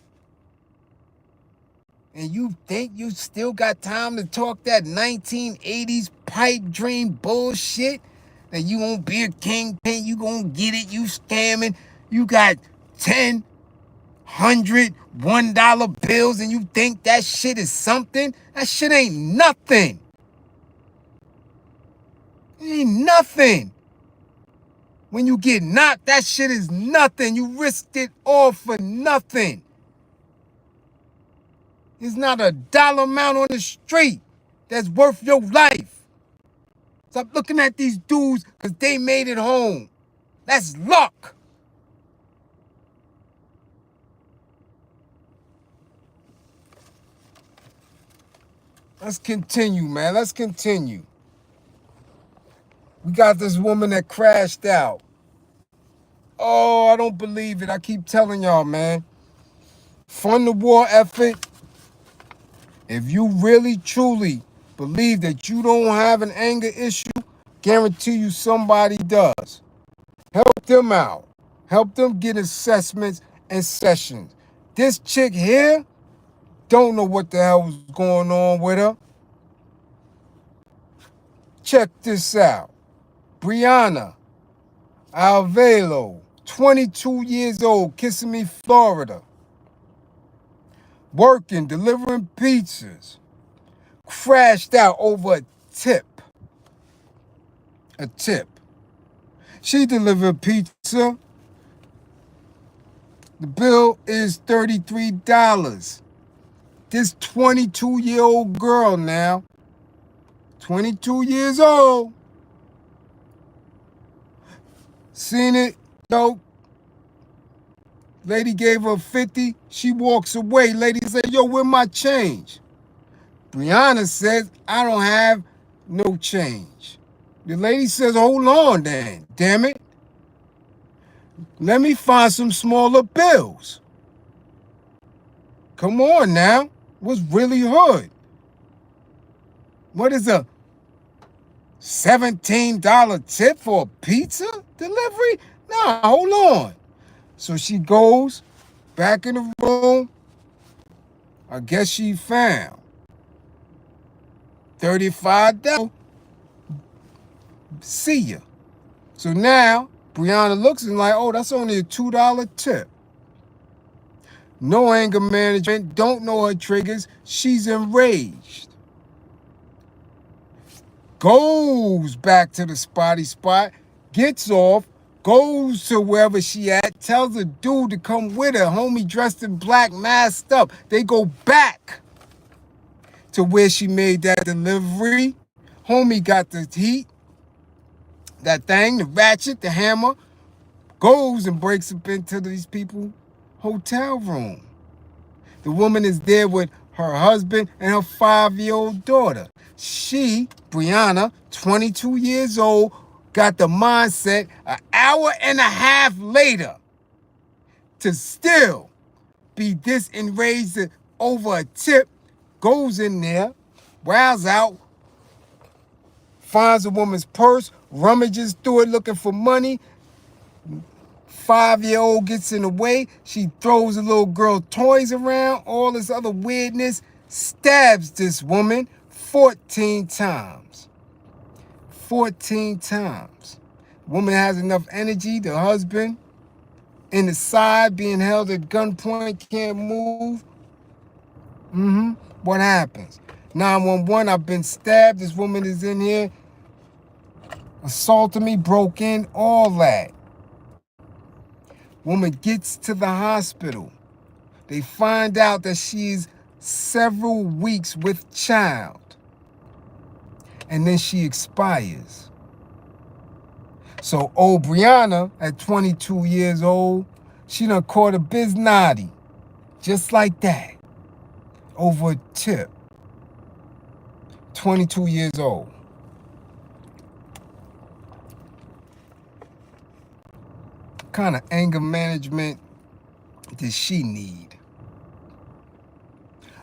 And you think you still got time to talk that 1980s pipe dream bullshit? That you won't be a kingpin, you gonna get it, you scamming. You got 10, 100, $1 bills and you think that shit is something? That shit ain't nothing. It ain't nothing. When you get knocked, that shit is nothing. You risked it all for nothing. There's not a dollar amount on the street that's worth your life. Stop looking at these dudes because they made it home. That's luck. Let's continue, man. Let's continue. We got this woman that crashed out. Oh, I don't believe it. I keep telling y'all, man. Fund the war effort. If you really, truly believe that you don't have an anger issue, guarantee you somebody does. Help them out. Help them get assessments and sessions. This chick here don't know what the hell was going on with her. Check this out. Brianna Alvelo, 22 years old, Kissimmee, Florida. Working, delivering pizzas. Crashed out over a tip. A tip. She delivered pizza. The bill is $33. This 22-year-old girl now, 22 years old, seen it, yo. Lady gave her 50. She walks away. Lady said, yo, where my change? Brianna says, I don't have no change. The lady says, hold on then, damn it. Let me find some smaller bills. Come on now. What's really hood? What is a $17 tip for a pizza delivery? Nah, hold on. So she goes back in the room. I guess she found $35. See ya. So now, Brianna looks and like, oh, that's only a $2 tip. No anger management, don't know her triggers. She's enraged. Goes back to the spotty spot, gets off, goes to wherever she at, tells a dude to come with her. Homie dressed in black, masked up. They go back to where she made that delivery. Homie got the heat, that thing, the ratchet, the hammer, goes and breaks up into these people's hotel room. The woman is there with her husband and her 5-year-old daughter. She, Brianna, 22 years old, got the mindset an hour and a half later to still be this enraged over a tip, goes in there, wows out, finds a woman's purse, rummages through it looking for money. 5-year-old gets in the way. She throws the little girl toys around, all this other weirdness, stabs this woman 14 times. 14 times. Woman has enough energy. The husband in the side being held at gunpoint, can't move. What happens? 911, I've been stabbed. This woman is in here. Assaulted me, broke in, all that. Woman gets to the hospital. They find out that she's several weeks with child. And then she expires. So old Brianna, at 22 years old, she done caught a biz naughty. Just like that. Over a tip. 22 years old. What kind of anger management does she need?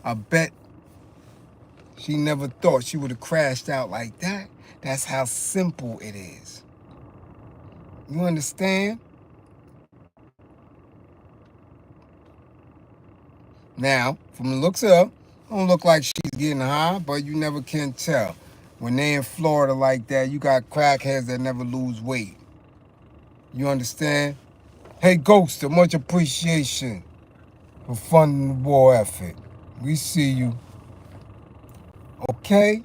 I bet she never thought she would have crashed out like that. That's how simple it is. You understand? Now, from the looks up, don't look like she's getting high, but you never can tell. When they in Florida like that, you got crackheads that never lose weight. You understand? Hey, Ghoster, much appreciation for funding the war effort. We see you. Okay?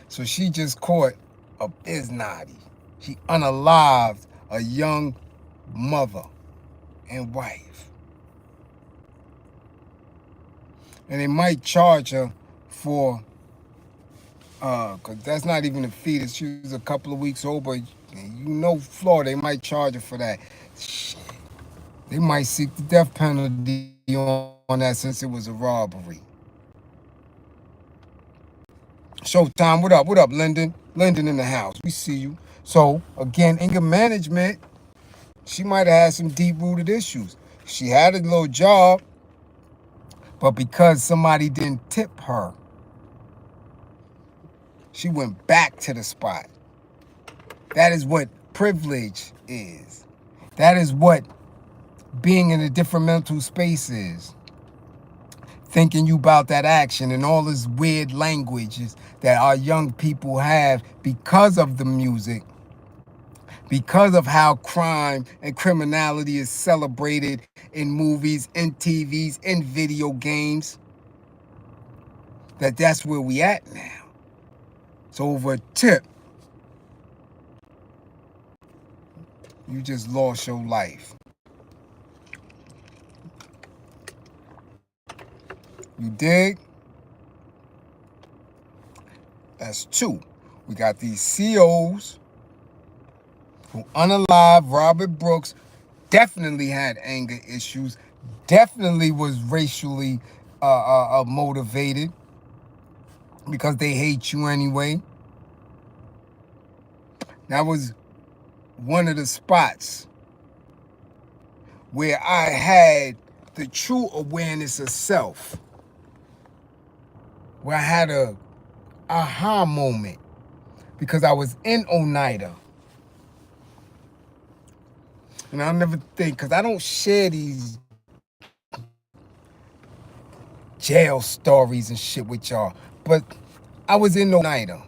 So she just caught a biznati. She unalived a young mother and wife. And they might charge her for, because that's not even a fetus. She was a couple of weeks old, but you know Florida, they might charge her for that. Shit. They might seek the death penalty on that since it was a robbery. Showtime, what up? What up, Lyndon? Lyndon in the house. We see you. So, again, anger management, she might have had some deep-rooted issues. She had a little job, but because somebody didn't tip her, she went back to the spot. That is what privilege is. That is what being in a different mental space is. Thinking you about that action and all this weird languages that our young people have because of the music, because of how crime and criminality is celebrated in movies, in TVs, in video games, that's where we at now. So over a tip, you just lost your life. You dig? That's two. We got these COs who unalive Robert Brooks, definitely had anger issues, definitely was racially motivated because they hate you anyway. That was one of the spots where I had the true awareness of self, where I had a aha moment because I was in Oneida. And I'll never think, because I don't share these jail stories and shit with y'all. But I was in Oneida.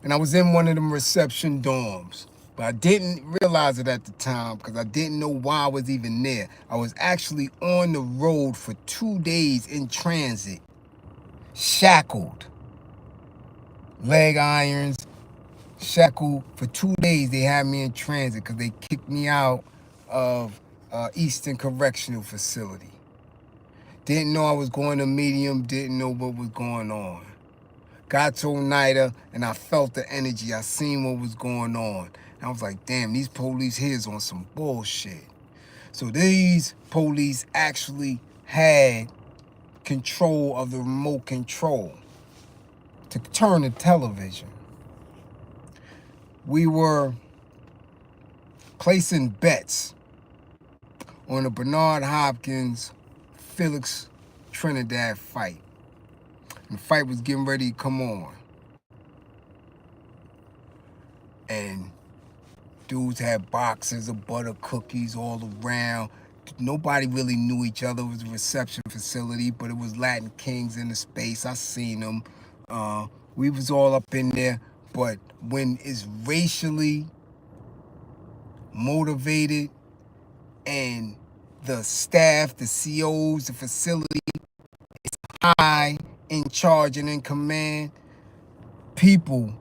And I was in one of them reception dorms. But I didn't realize it at the time because I didn't know why I was even there. I was actually on the road for 2 days in transit. Shackled. Leg irons. Shackled for 2 days. They had me in transit because they kicked me out of Eastern Correctional Facility. Didn't know I was going to medium. Didn't know what was going on. Got to Oneida and I felt the energy. I seen what was going on. And I was like, damn, these police here is on some bullshit. So these police actually had control of the remote control to turn the television. We were placing bets on the Bernard Hopkins Felix Trinidad fight. And the fight was getting ready to come on. And dudes had boxes of butter cookies all around. Nobody really knew each other. It was a reception facility, but it was Latin Kings in the space. I seen them. We was all up in there. But when it's racially motivated and the staff, the COs, the facility is high in charge and in command, people,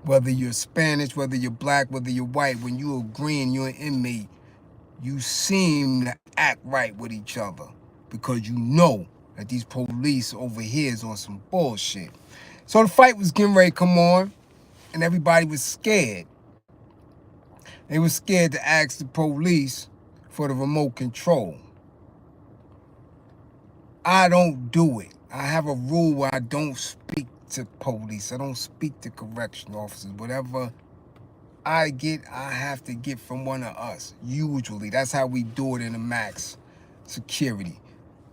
whether you're Spanish, whether you're black, whether you're white, when you're agreeing, you're an inmate, you seem to act right with each other because you know that these police over here is on some bullshit. So the fight was getting ready to come on, and everybody was scared. They were scared to ask the police for the remote control. I don't do it. I have a rule where I don't speak to police. I don't speak to correctional officers. Whatever I get, I have to get from one of us. Usually, that's how we do it in the max security.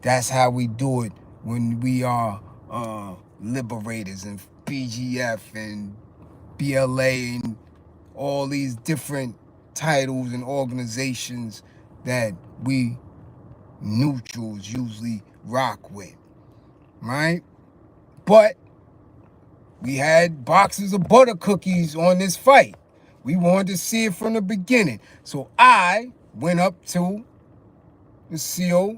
That's how we do it when we are liberators and BGF and BLA and all these different titles and organizations that we neutrals usually rock with, right? But we had boxes of butter cookies on this fight. We wanted to see it from the beginning. So I went up to the CO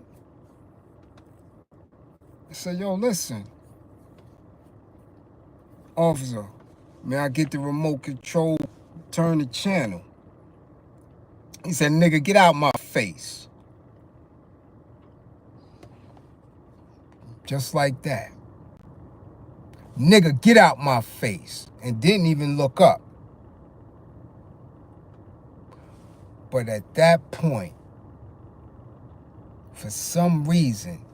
and said, yo, listen, officer, may I get the remote control, turn the channel? He said, nigga, get out my face. Just like that. Nigga, get out my face. And didn't even look up. But at that point, for some reason,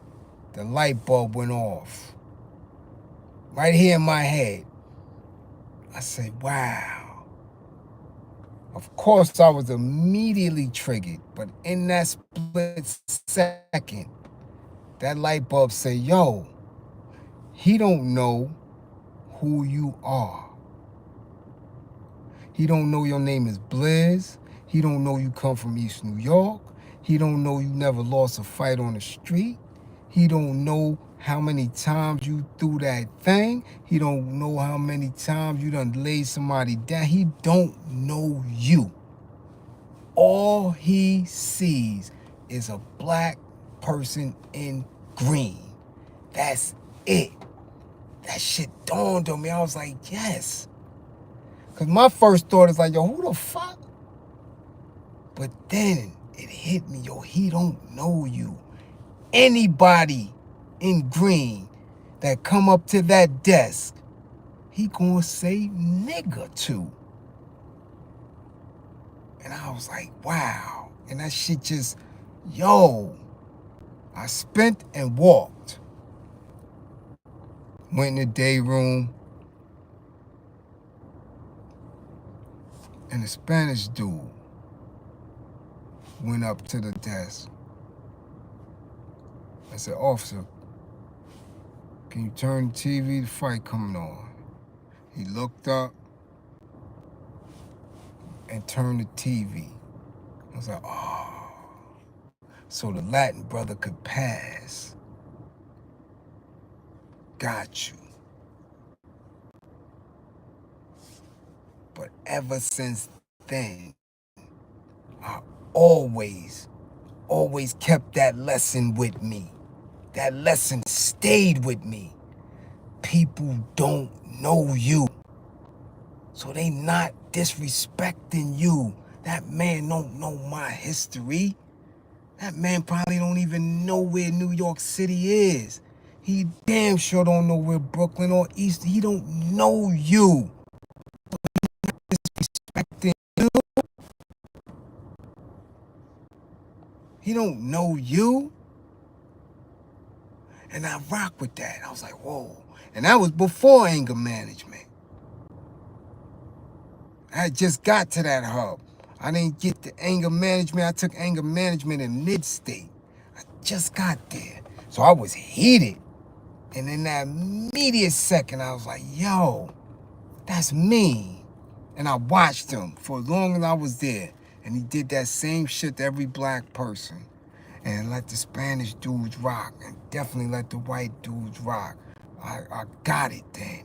the light bulb went off. Right here in my head. I said, wow. Of course, I was immediately triggered. But in that split second, that light bulb said, yo, he don't know who you are. He don't know your name is Bliz. He don't know you come from East New York. He don't know you never lost a fight on the street. He don't know how many times you threw that thing. He don't know how many times you done laid somebody down. He don't know you. All he sees is a black person in green. That's it. That shit dawned on me. I was like, yes. Because my first thought is like, yo, who the fuck? But then it hit me, yo, he don't know you. Anybody in green that come up to that desk, he gonna say nigga to. And I was like, wow. And that shit just, yo, I spent and walked. Went in the day room. And the Spanish dude went up to the desk. I said, officer, can you turn the TV? The fight coming on. He looked up and turned the TV. I was like, oh. so the Latin brother could pass. Got you. But ever since then, I always kept that lesson with me. That lesson stayed with me. People don't know you, so they not disrespecting you. That man don't know my history. That man probably don't even know where New York City is. He damn sure don't know where Brooklyn or East. He don't know you. Disrespecting you. He don't know you. And I rock with that. I was like, whoa. And that was before anger management. I just got to that hub. I didn't get the anger management. I took anger management in mid-state. I just got there. So I was heated. And in that immediate second, I was like, yo, that's me. And I watched him for as long as I was there. And he did that same shit to every black person. And let the Spanish dudes rock. And definitely let the white dudes rock. I got it then.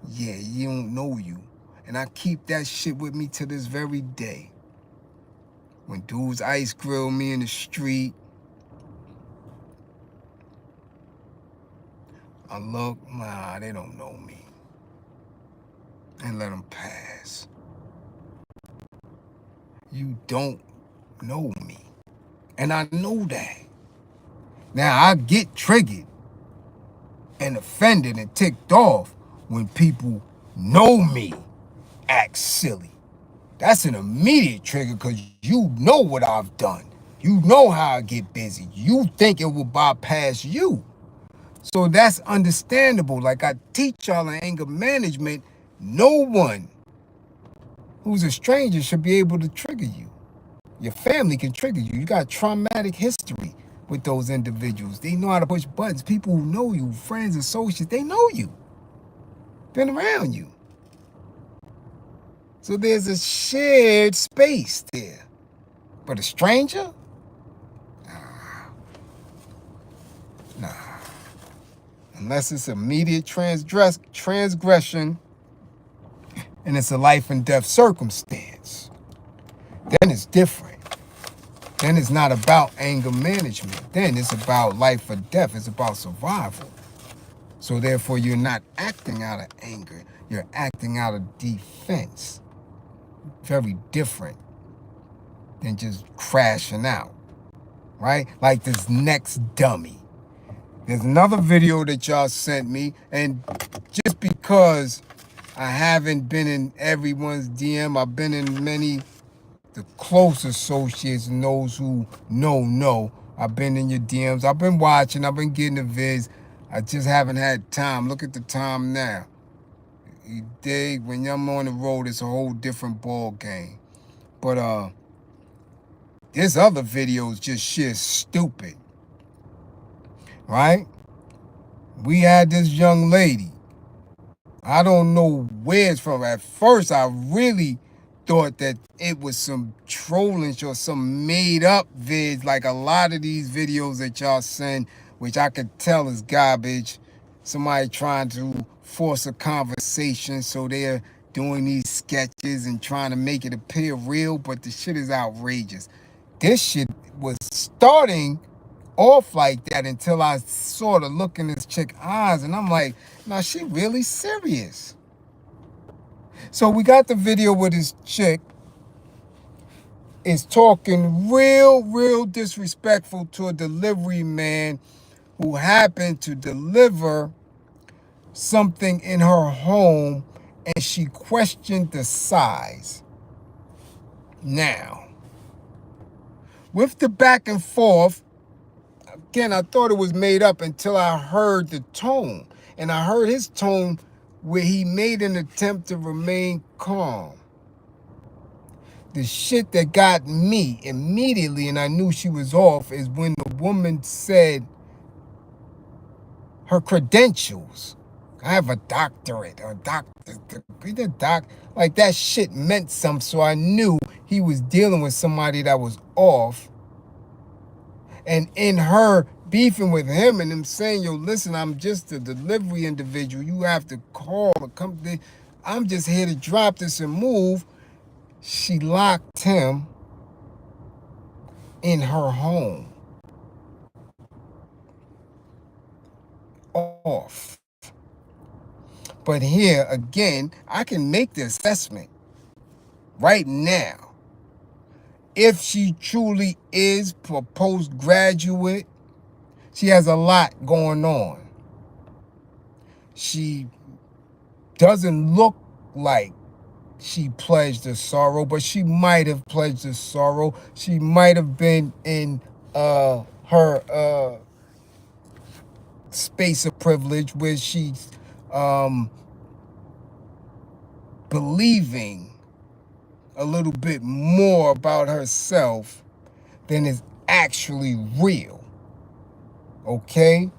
Yeah, you don't know you. And I keep that shit with me to this very day. When dudes ice grill me in the street, I look, nah, they don't know me. And let them pass. You don't know me. And I know that. Now, I get triggered and offended and ticked off when people know me act silly. That's an immediate trigger because you know what I've done. You know how I get busy. You think it will bypass you. So that's understandable. Like I teach y'all in anger management, no one who's a stranger should be able to trigger you. Your family can trigger you. You got traumatic history with those individuals. They know how to push buttons. People who know you, friends, associates, they know you. Been around you. So there's a shared space there. But a stranger? Nah. Unless it's immediate transgression and it's a life and death circumstance, then it's different. Then it's not about anger management. Then it's about life or death. It's about survival. So therefore, you're not acting out of anger. You're acting out of defense. Very different than just crashing out, right? Like this next dummy. There's another video that y'all sent me, and just because I haven't been in everyone's DM, I've been in many, the close associates and those who know. I've been in your DMs. I've been watching. I've been getting the vids. I just haven't had time. Look at the time now. You dig? When I'm on the road, it's a whole different ball game. But this other video is just shit stupid. Right? We had this young lady. I don't know where it's from. At first, I really thought that it was some trolling or some made up vids, like a lot of these videos that y'all send, which I could tell is garbage. Somebody trying to force a conversation, so they're doing these sketches and trying to make it appear real, but the shit is outrageous. This shit was starting off like that until I sort of look in this chick's eyes and I'm like, nah, she really serious. So we got the video where this chick is talking real disrespectful to a delivery man who happened to deliver something in her home, and she questioned the size. Now, with the back and forth, again, I thought it was made up until I heard the tone. And I heard his tone where he made an attempt to remain calm. The shit that got me immediately, and I knew she was off, is when the woman said her credentials. I have a doctorate, or like that shit meant something, so I knew he was dealing with somebody that was off. And in her beefing with him and him saying, yo, listen, I'm just a delivery individual. You have to call or come. I'm just here to drop this and move. She locked him in her home. Off. But here, again, I can make the assessment right now. If she truly is a postgraduate, she has a lot going on. She doesn't look like she pledged a sorrow, but she might have pledged a sorrow. She might have been in her space of privilege where she's believing a little bit more about herself than is actually real. Okay?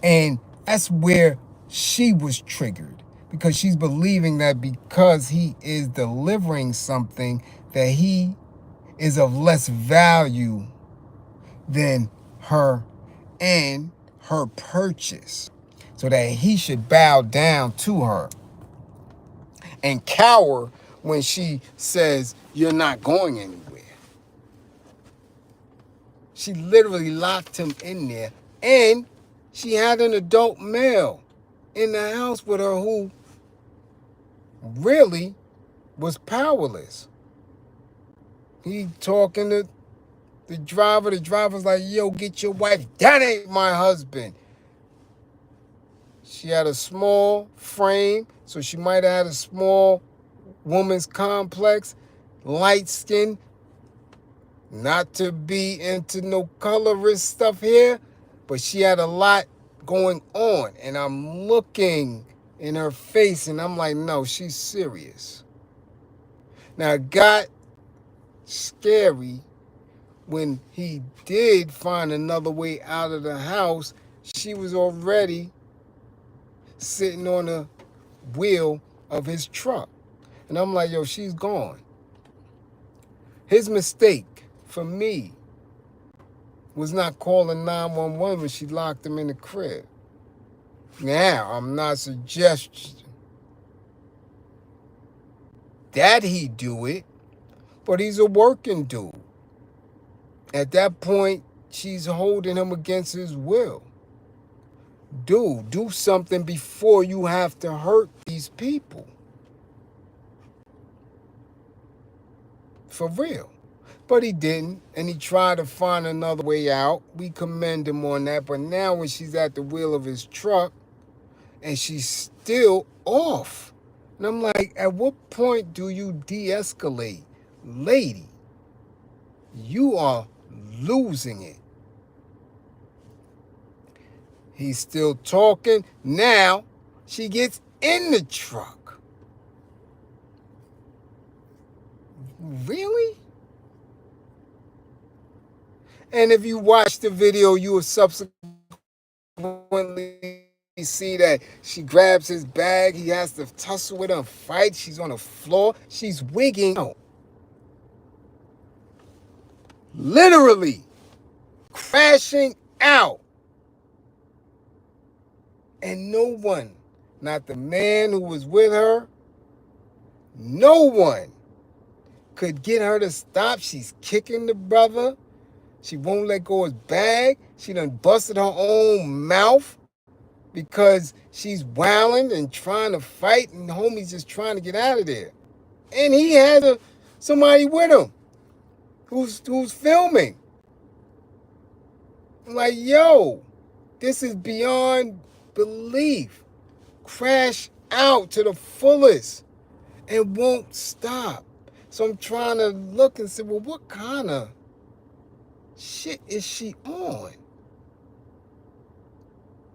And that's where she was triggered, because she's believing that because he is delivering something, that he is of less value than her and her purchase, so that he should bow down to her and cower when she says, you're not going anywhere. She literally locked him in there, and she had an adult male in the house with her who really was powerless. He talking to the driver. The driver's like, yo, get your wife. That ain't my husband. She had a small frame, so she might have had a small woman's complex, light skin. Not to be into no colorist stuff here, but she had a lot going on. And I'm looking in her face and I'm like, no, she's serious. Now, it got scary when he did find another way out of the house. She was already sitting on the wheel of his truck. And I'm like, yo, she's gone. His mistake, for me, was not calling 911 when she locked him in the crib. Now, I'm not suggesting that he do it, but he's a working dude. At that point, she's holding him against his will. Dude, do something before you have to hurt these people. For real. But he didn't, and he tried to find another way out. We commend him on that. But now when she's at the wheel of his truck and she's still off, and I'm like, at what point do you de-escalate? Lady, you are losing it. He's still talking. Now she gets in the truck. Really? And if you watch the video, you will subsequently see that she grabs his bag. He has to tussle with her and fight. She's on the floor. She's wigging out. Literally crashing out. And no one, not the man who was with her, no one could get her to stop. She's kicking the brother. She won't let go of his bag. She done busted her own mouth because she's wailing and trying to fight, and the homie's just trying to get out of there. And he had somebody with him who's filming. I'm like, yo, this is beyond belief. Crash out to the fullest and won't stop. So I'm trying to look and say, well, what kind of shit is she on?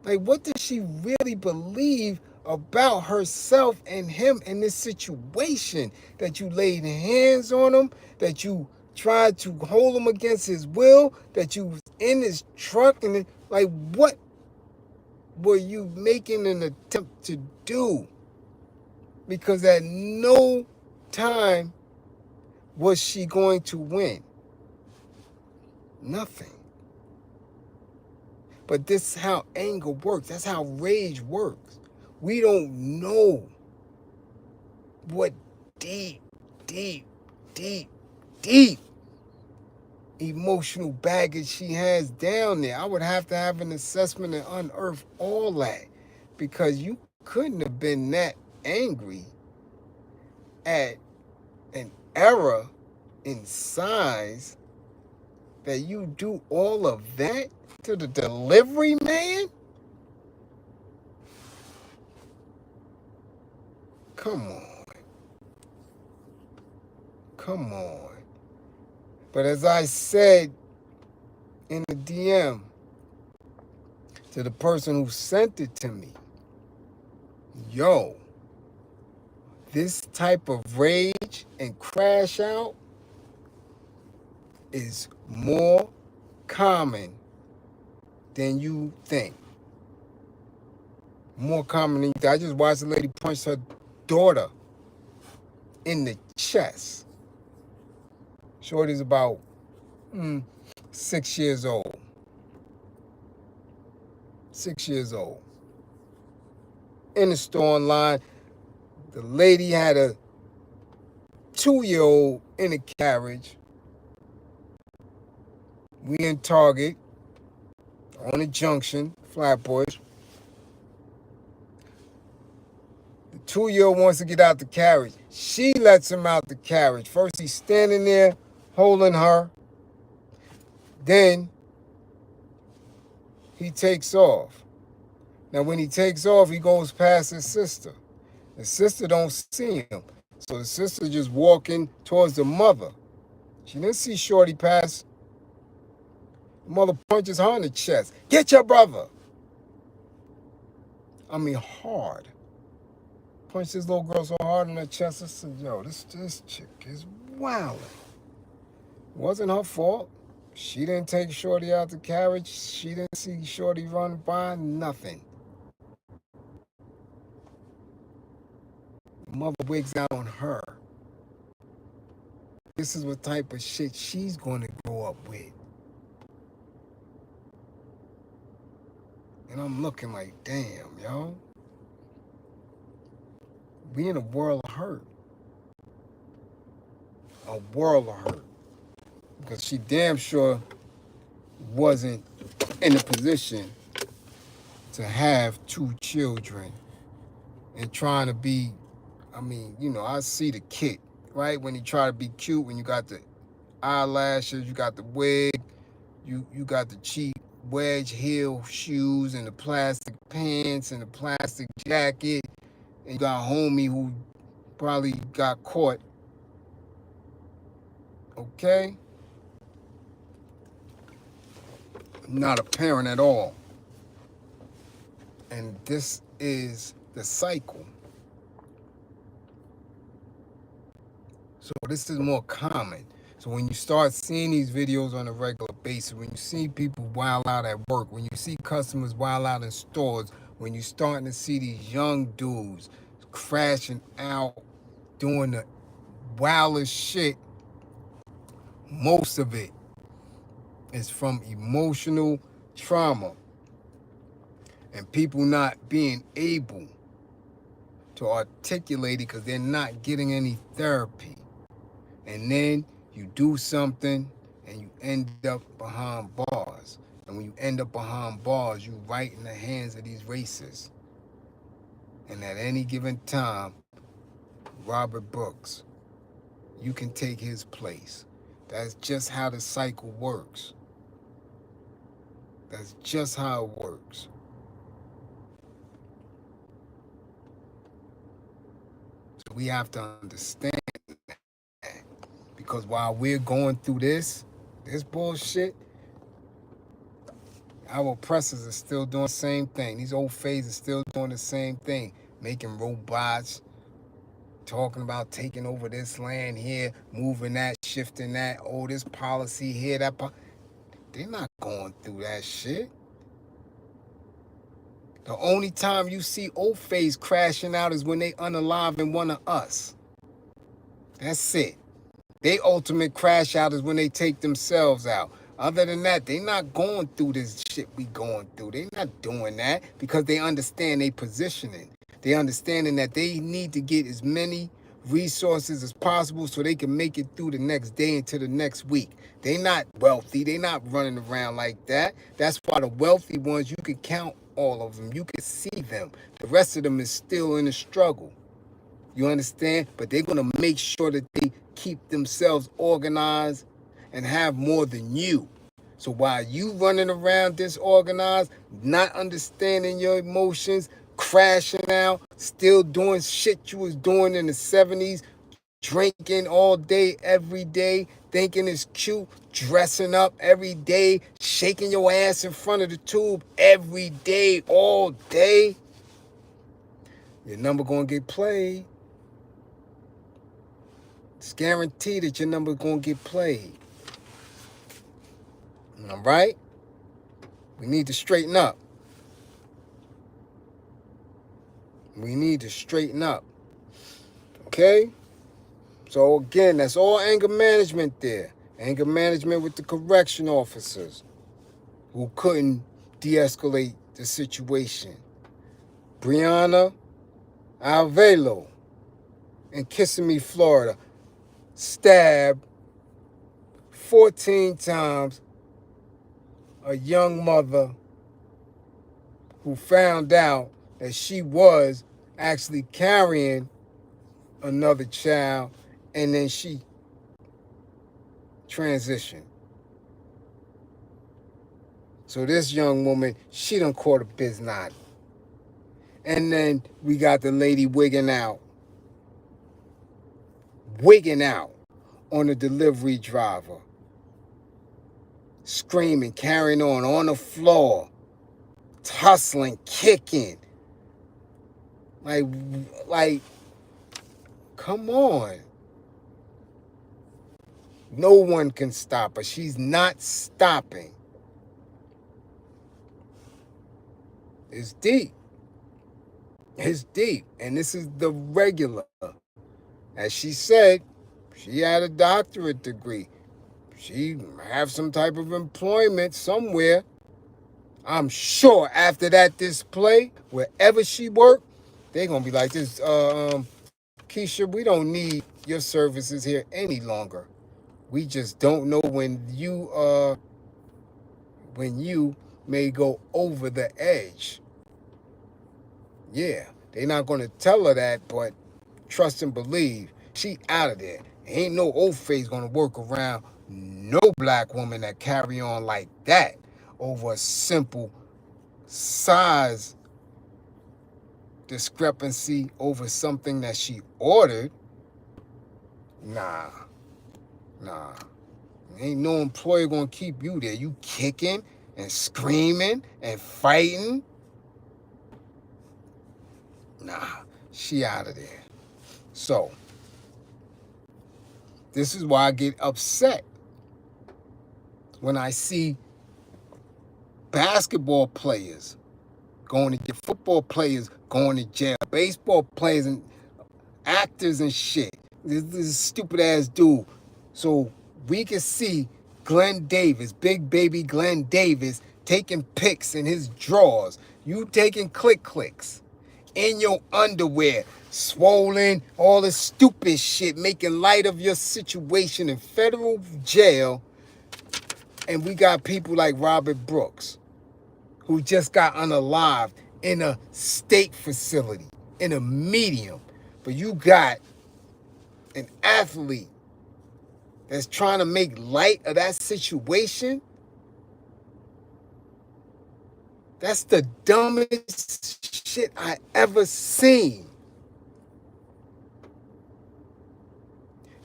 Like, what does she really believe about herself and him in this situation? That you laid hands on him, that you tried to hold him against his will, that you was in his truck, and like, what were you making an attempt to do? Because at no time was she going to win. Nothing. But this is how anger works. That's how rage works. We don't know what deep, deep, deep, deep emotional baggage she has down there. I would have to have an assessment and unearth all that, because you couldn't have been that angry at an error in size that you do all of that to the delivery man? Come on. Come on. But as I said in the DM to the person who sent it to me, yo, this type of rage and crash out is more common than you think. More common than you think. I just watched a lady punch her daughter in the chest. Shorty's about 6 years old. 6 years old. In the store online, the lady had a 2-year-old in a carriage. We in Target on the junction, Flatbush. The 2-year-old wants to get out the carriage. She lets him out the carriage. First he's standing there holding her. Then he takes off. Now when he takes off, he goes past his sister. The sister don't see him. So the sister just walking towards the mother. She didn't see Shorty pass. The mother punches her in the chest. Get your brother. I mean, hard. Punched this little girl so hard in her chest. I said, yo, this chick is wild. It wasn't her fault. She didn't take Shorty out the carriage. She didn't see Shorty run by. Nothing. The mother wigs out on her. This is what type of shit she's going to grow up with. And I'm looking like, damn, yo. We in a world of hurt. A world of hurt. Because she damn sure wasn't in a position to have 2 children and trying to be, I mean, you know, I see the kid, right? When you try to be cute, when you got the eyelashes, you got the wig, you got the cheap wedge heel shoes and the plastic pants and the plastic jacket, and you got a homie who probably got caught. Okay? Not a parent at all. And this is the cycle. So this is more common. So when you start seeing these videos on a regular basis, when you see people wild out at work, when you see customers wild out in stores, when you're starting to see these young dudes crashing out, doing the wildest shit, most of it is from emotional trauma and people not being able to articulate it because they're not getting any therapy. And then you do something and you end up behind bars. And when you end up behind bars, you right in the hands of these racists. And at any given time, Robert Brooks, you can take his place. That's just how the cycle works. That's just how it works. So we have to understand that. Because while we're going through this bullshit, our oppressors are still doing the same thing. These old phases are still doing the same thing. Making robots, talking about taking over this land here, moving that, shifting that, oh, this policy here, that they're not going through that shit. The only time you see old phase crashing out is when they unaliving one of us. That's it. They ultimate crash out is when they take themselves out. Other than that, they not going through this shit we going through. They not doing that because they understand their positioning. They understanding that they need to get as many resources as possible so they can make it through the next day into the next week. They not wealthy. They not running around like that. That's why the wealthy ones, you can count all of them. You can see them. The rest of them is still in the struggle. You understand? But they're going to make sure that they keep themselves organized and have more than you. So while you running around disorganized, not understanding your emotions, crashing out, still doing shit you was doing in the 70s, drinking all day, every day, thinking it's cute, dressing up every day, shaking your ass in front of the tube every day, all day, your number gonna get played. It's guaranteed that your number gonna get played. All right? We need to straighten up. We need to straighten up. Okay? So again, that's all anger management there. Anger management with the correction officers who couldn't de-escalate the situation. Brianna Alvelo in Kissimmee, Florida, stabbed 14 times a young mother who found out that she was actually carrying another child, and then she transitioned. So this young woman, she done caught a biz knot. And then we got the lady wigging out on a delivery driver, screaming, carrying on the floor, tussling, kicking. Like, come on. No one can stop her. She's not stopping. It's deep. It's deep. And this is the regular. As she said, she had a doctorate degree. She have some type of employment somewhere. I'm sure after that display, wherever she worked, they're going to be like this, Keisha, we don't need your services here any longer. We just don't know when you may go over the edge. Yeah, they're not going to tell her that, but trust and believe, she out of there. Ain't no old face going to work around no black woman that carry on like that over a simple size discrepancy over something that she ordered. Nah. Ain't no employer gonna keep you there. You kicking and screaming and fighting. Nah, she out of there. So, this is why I get upset when I see basketball players going to get, football players going to jail, baseball players and actors and shit. This stupid ass dude. So we can see Glenn Davis, big baby Glenn Davis, taking pics in his drawers. You taking clicks in your underwear, swollen, all this stupid shit, making light of your situation in federal jail. And we got people like Robert Brooks, who just got unalived in a state facility, in a medium. But you got an athlete that's trying to make light of that situation. That's the dumbest shit I ever seen.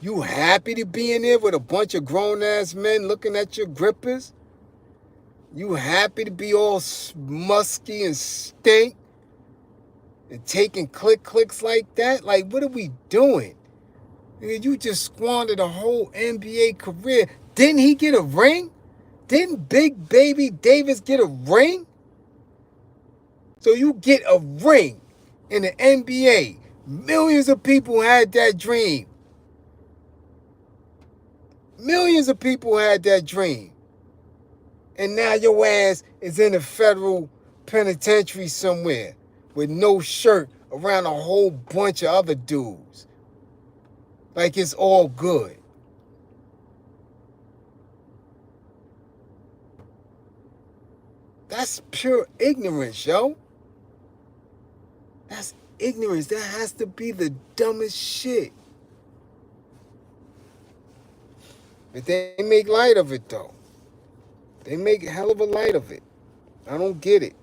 You happy to be in there with a bunch of grown-ass men looking at your grippers? You happy to be all musky and stink and taking clicks like that? Like, what are we doing? You just squandered a whole NBA career. Didn't he get a ring? Didn't Big Baby Davis get a ring? So you get a ring in the NBA. Millions of people had that dream. Millions of people had that dream. And now your ass is in a federal penitentiary somewhere with no shirt around a whole bunch of other dudes. Like it's all good. That's pure ignorance, yo. That's ignorance. That has to be the dumbest shit. But they make light of it, though. They make a hell of a light of it. I don't get it.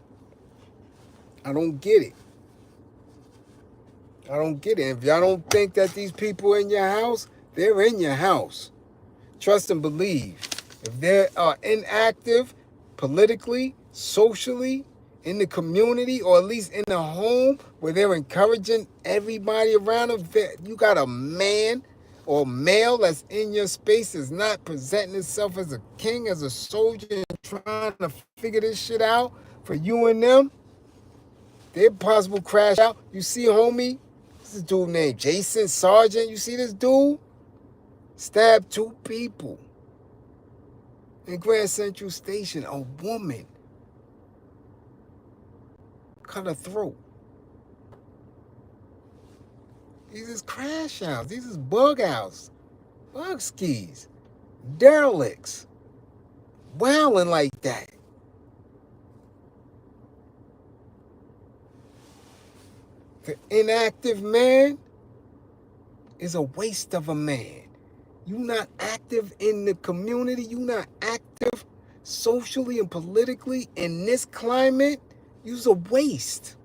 I don't get it. I don't get it. If y'all don't think that these people in your house, they're in your house. Trust and believe. If they are inactive politically, socially, in the community, or at least in the home where they're encouraging everybody around them, you got a man or male that's in your space is not presenting itself as a king, as a soldier, and trying to figure this shit out for you and them, they're possible crash out. You see, homie, this is a dude named Jason Sargent. You see this dude? Stabbed 2 people in Grand Central Station. A woman cut her throat. These is crash outs. These is bug outs. Bug skis. Derelicts. Wilding like that. The inactive man is a waste of a man. You not active in the community. You not active socially and politically in this climate. You's a waste.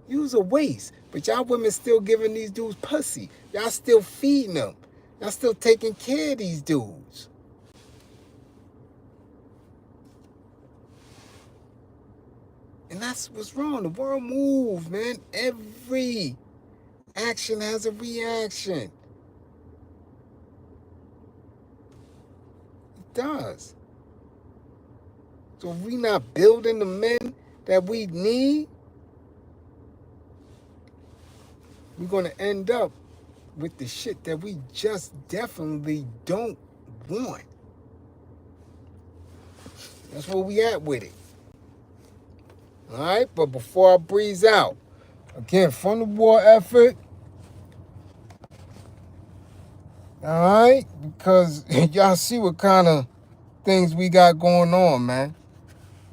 You's a waste. But y'all women still giving these dudes pussy. Y'all still feeding them. Y'all still taking care of these dudes. And that's what's wrong. The world moves, man. Every action has a reaction. It does. So if we not building the men that we need, we're going to end up with the shit that we just definitely don't want. That's where we at with it. All right, but before I breeze out, again, from the war effort, all right, because y'all see what kind of things we got going on, man.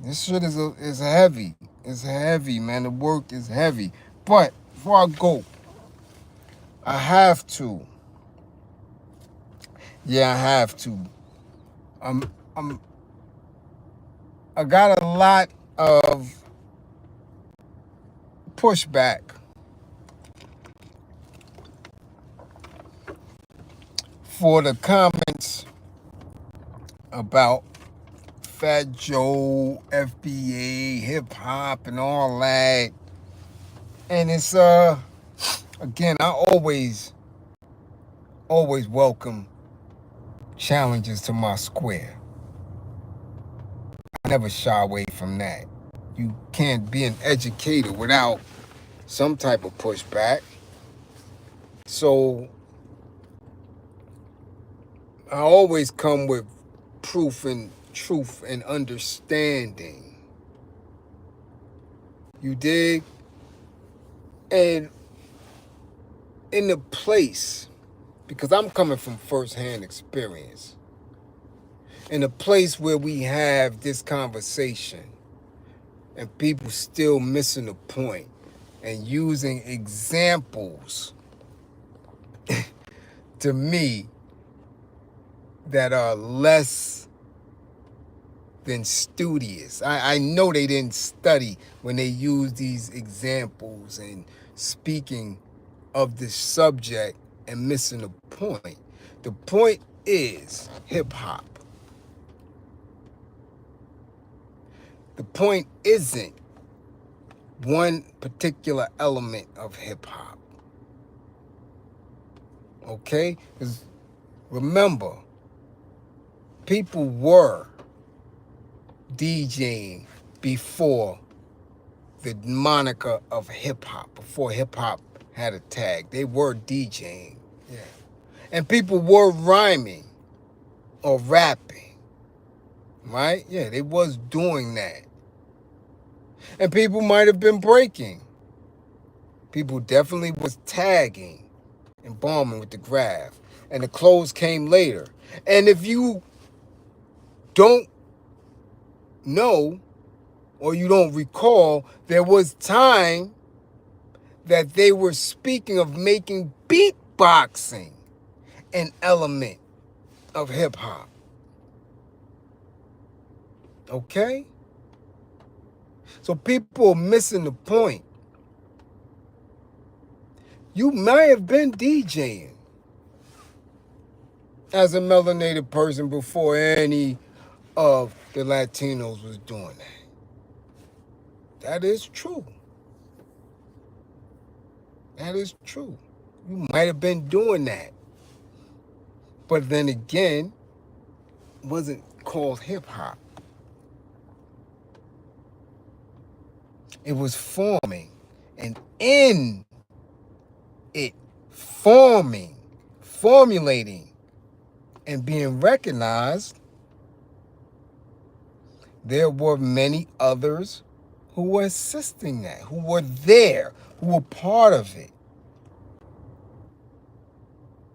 This shit is heavy. It's heavy, man. The work is heavy. But before I go, I have to. Yeah, I have to. I got a lot of pushback for the comments about Fat Joe, FBA, hip hop, and all that. And it's again, I always welcome challenges to my square. I never shy away from that. You can't be an educator without some type of pushback. So I always come with proof and truth and understanding. You dig? And in the place, because I'm coming from firsthand experience, in a place where we have this conversation and people still missing the point and using examples to me that are less than studious. I know they didn't study when they use these examples and speaking of this subject and missing the point. The point is hip-hop. The point isn't one particular element of hip-hop. Okay? Because remember, people were DJing before the moniker of hip-hop, before hip-hop had a tag. They were DJing. Yeah. And people were rhyming or rapping right? Yeah, they was doing that. And people might have been breaking. People definitely was tagging and bombing with the graph. And the clothes came later. And if you don't know or you don't recall, there was time that they were speaking of making beatboxing an element of hip hop. Okay? So people are missing the point. You might have been DJing as a melanated person before any of the Latinos was doing that. That is true. That is true. You might have been doing that. But then again, it wasn't called hip hop. It was forming. And in it forming, formulating, and being recognized, there were many others who were assisting that, who were there, who were part of it.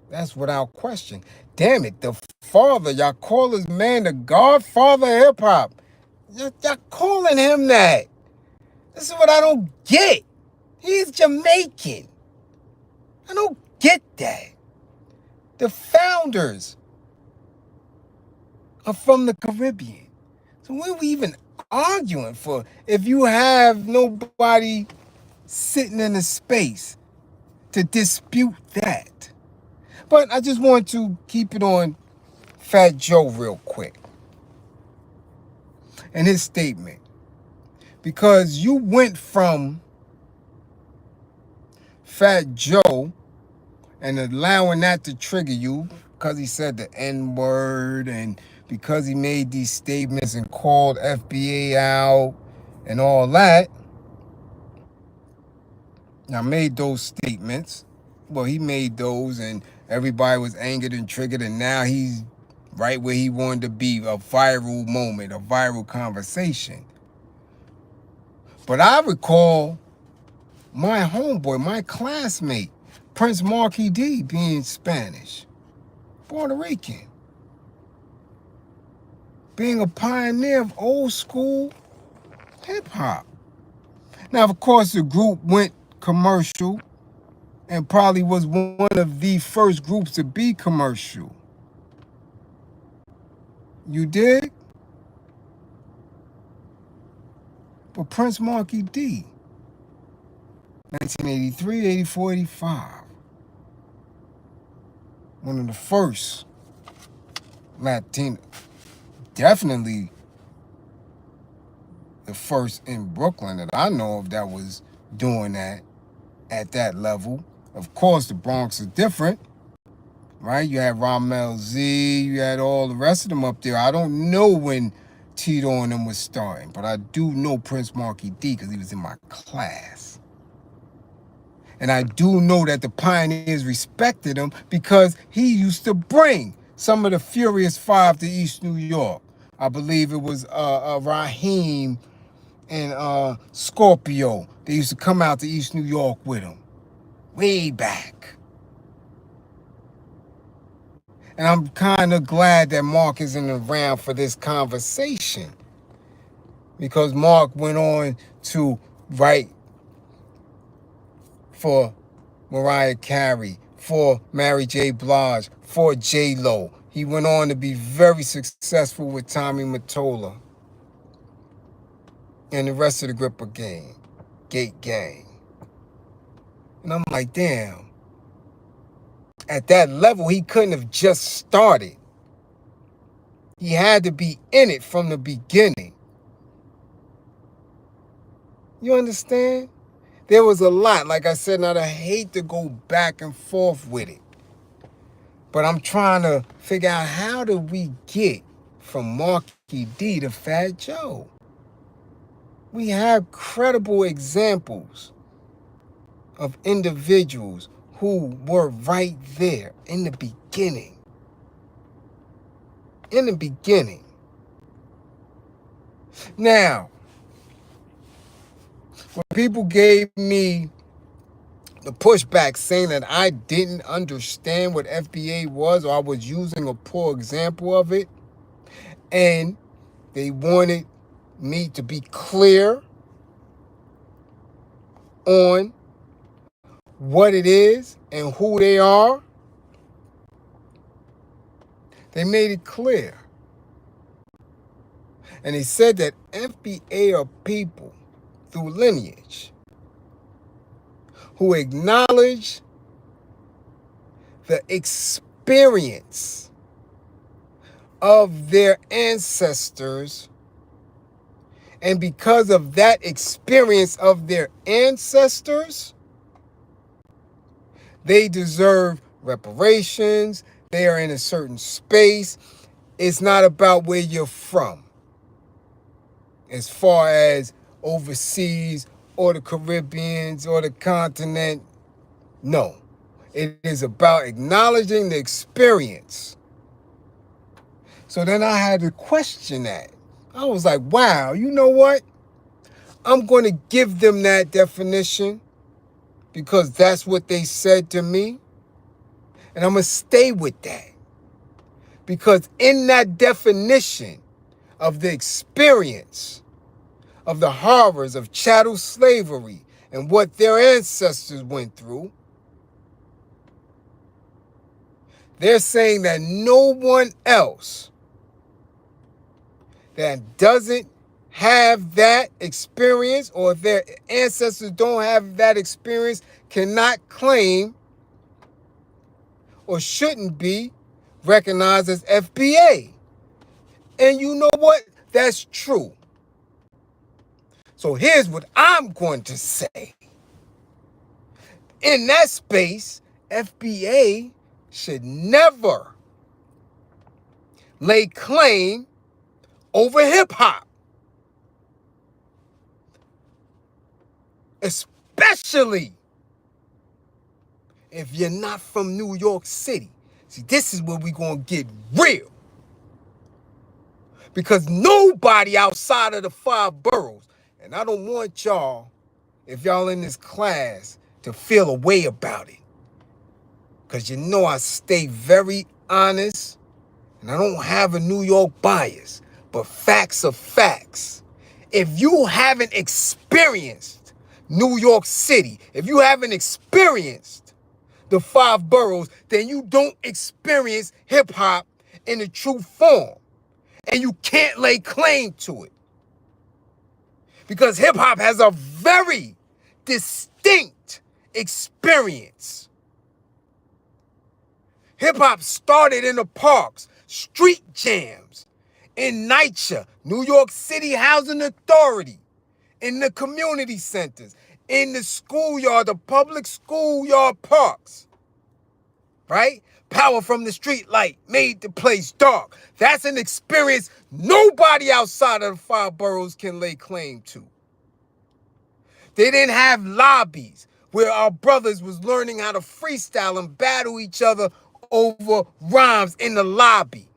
That's without question. Damn it, the father, y'all call this man the godfather of hip hop. Y'all calling him that. This is what I don't get. He's Jamaican. I don't get that. The founders are from the Caribbean. So what are we even arguing for if you have nobody sitting in a space to dispute that? But I just want to keep it on Fat Joe real quick and his statement. Because you went from Fat Joe and allowing that to trigger you because he said the N-word and because he made these statements and called FBA out and all that. Now, made those statements. Well, he made those and everybody was angered and triggered, and now he's right where he wanted to be, a viral moment, a viral conversation. But I recall my homeboy, my classmate, Prince Marquis D, being Spanish, Puerto Rican, being a pioneer of old school hip hop. Now, of course, the group went commercial and probably was one of the first groups to be commercial. You dig? But Prince Marquis D, 1983, 84, 85. One of the first Latino, definitely the first in Brooklyn that I know of that was doing that at that level. Of course, the Bronx is different, right? You had Ramel Z, you had all the rest of them up there. I don't know when Tito and them was starting, but I do know Prince Marquis D because he was in my class. And I do know that the pioneers respected him because he used to bring some of the Furious Five to East New York. I believe it was Raheem and Scorpio. They used to come out to East New York with him. Way back. And I'm kind of glad that Mark isn't around for this conversation. Because Mark went on to write for Mariah Carey, for Mary J. Blige, for J-Lo. He went on to be very successful with Tommy Mottola and the rest of the Gripper gang, Gate Gang. And I'm like, damn. At that level, he couldn't have just started. He had to be in it from the beginning. You understand? There was a lot. Like I said, and I hate to go back and forth with it. But I'm trying to figure out how did we get from Marquis D to Fat Joe? We have credible examples of individuals who were right there in the beginning. In the beginning. Now, when people gave me the pushback saying that I didn't understand what FBA was, or I was using a poor example of it, and they wanted me to be clear on what it is and who they are, they made it clear. And they said that FBA are people through lineage who acknowledge the experience of their ancestors, and because of that experience of their ancestors, they deserve reparations. They are in a certain space. It's not about where you're from, as far as overseas or the Caribbeans or the continent. No, it is about acknowledging the experience. So then I had to question that. I was like, wow, you know what? I'm going to give them that definition because that's what they said to me. And I'm going to stay with that. Because in that definition of the experience of the horrors of chattel slavery and what their ancestors went through, they're saying that no one else that doesn't have that experience, or if their ancestors don't have that experience, cannot claim or shouldn't be recognized as FBA. And you know what? That's true. So here's what I'm going to say. In that space, FBA should never lay claim over hip-hop. Especially if you're not from New York City. See, this is where we're going to get real. Because nobody outside of the 5 boroughs, and I don't want y'all, if y'all in this class, to feel a way about it. Because you know I stay very honest, and I don't have a New York bias, but facts are facts. If you haven't experienced New York City, if you haven't experienced the 5 boroughs, then you don't experience hip-hop in the true form. And you can't lay claim to it. Because hip-hop has a very distinct experience. Hip-hop started in the parks, street jams, in NYCHA, New York City Housing Authority, in the community centers, in the schoolyard, the public schoolyard parks, right? Power from the street light made the place dark. That's an experience nobody outside of the 5 boroughs can lay claim to. They didn't have lobbies where our brothers was learning how to freestyle and battle each other over rhymes in the lobby,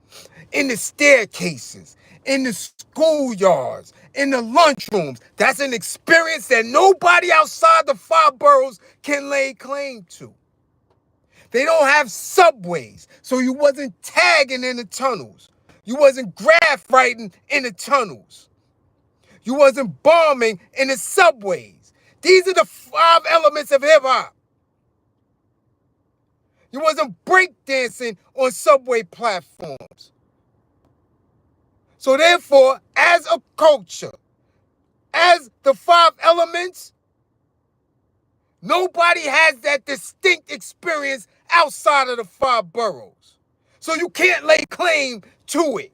in the staircases, in the schoolyards, in the lunchrooms. That's an experience that nobody outside the 5 boroughs can lay claim to. They don't have subways, so you wasn't tagging in the tunnels. You wasn't graph writing in the tunnels. You wasn't bombing in the subways. These are the 5 elements of hip-hop. You wasn't breakdancing on subway platforms. So therefore, as a culture, as the 5 elements, nobody has that distinct experience outside of the 5 boroughs. So you can't lay claim to it.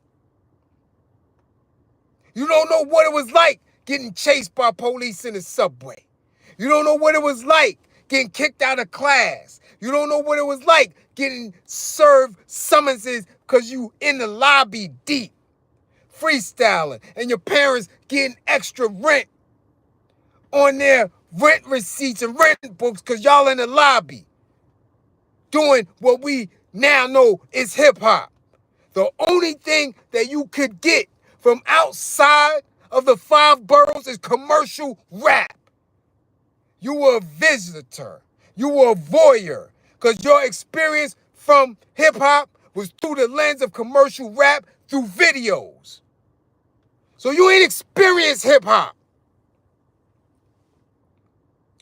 You don't know what it was like getting chased by police in the subway. You don't know what it was like getting kicked out of class. You don't know what it was like getting served summonses because you in the lobby deep, freestyling, and your parents getting extra rent on their rent receipts and rent books because y'all in the lobby doing what we now know is hip-hop. The only thing that you could get from outside of the 5 boroughs is commercial rap. You were a visitor. You were a voyeur. Because your experience from hip-hop was through the lens of commercial rap through videos. So you ain't experienced hip-hop.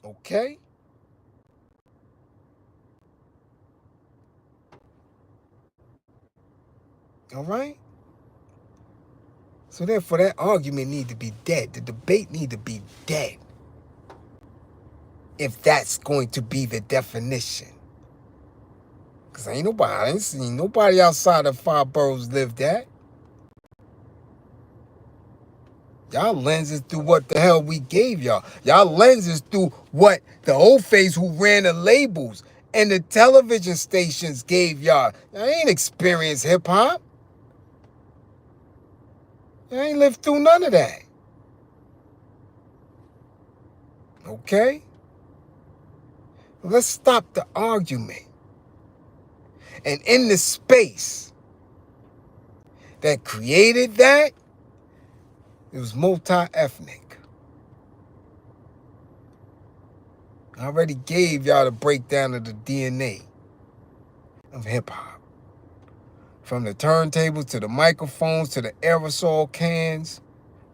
Okay? All right? So therefore, that argument need to be dead. The debate need to be dead. If that's going to be the definition. Because I ain't seen nobody outside of 5 boroughs live that. Y'all lenses through what the hell we gave y'all. Y'all lenses through what the old face who ran the labels and the television stations gave y'all. Y'all ain't experienced hip-hop. Y'all ain't lived through none of that. Okay? Let's stop the argument. And in the space that created that, it was multi-ethnic. I already gave y'all the breakdown of the DNA of hip-hop. From the turntables to the microphones to the aerosol cans,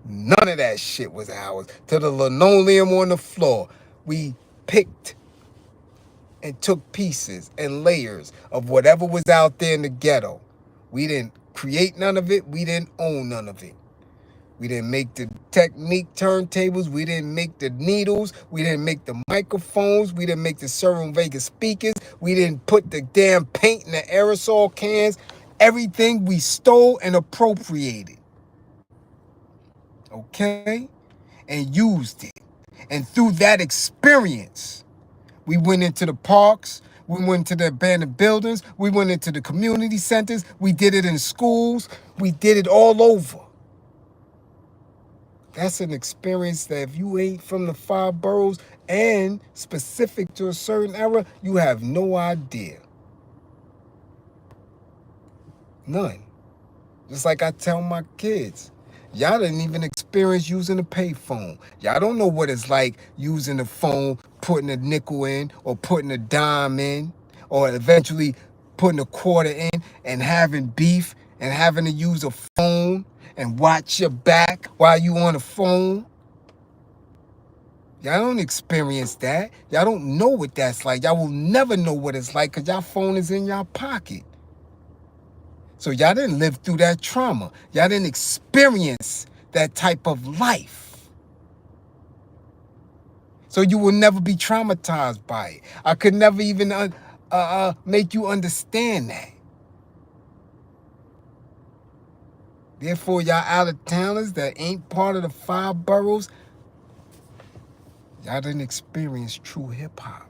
none of that shit was ours. To the linoleum on the floor, we picked and took pieces and layers of whatever was out there in the ghetto. We didn't create none of it. We didn't own none of it. We didn't make the Technique turntables. We didn't make the needles. We didn't make the microphones. We didn't make the Serum Vega speakers. We didn't put the damn paint in the aerosol cans. Everything we stole and appropriated. Okay? And used it. And through that experience, we went into the parks. We went to the abandoned buildings. We went into the community centers. We did it in schools. We did it all over. That's an experience that if you ain't from the 5 boroughs and specific to a certain era, you have no idea. None. Just like I tell my kids, y'all didn't even experience using a payphone. Y'all don't know what it's like using a phone, putting a nickel in or putting a dime in or eventually putting a quarter in and having beef and having to use a phone and watch your back while you on the phone. Y'all don't experience that. Y'all don't know what that's like. Y'all will never know what it's like because y'all phone is in y'all pocket. So y'all didn't live through that trauma. Y'all didn't experience that type of life. So you will never be traumatized by it. I could never even make you understand that. Therefore, y'all out-of-towners that ain't part of the 5 boroughs, y'all didn't experience true hip-hop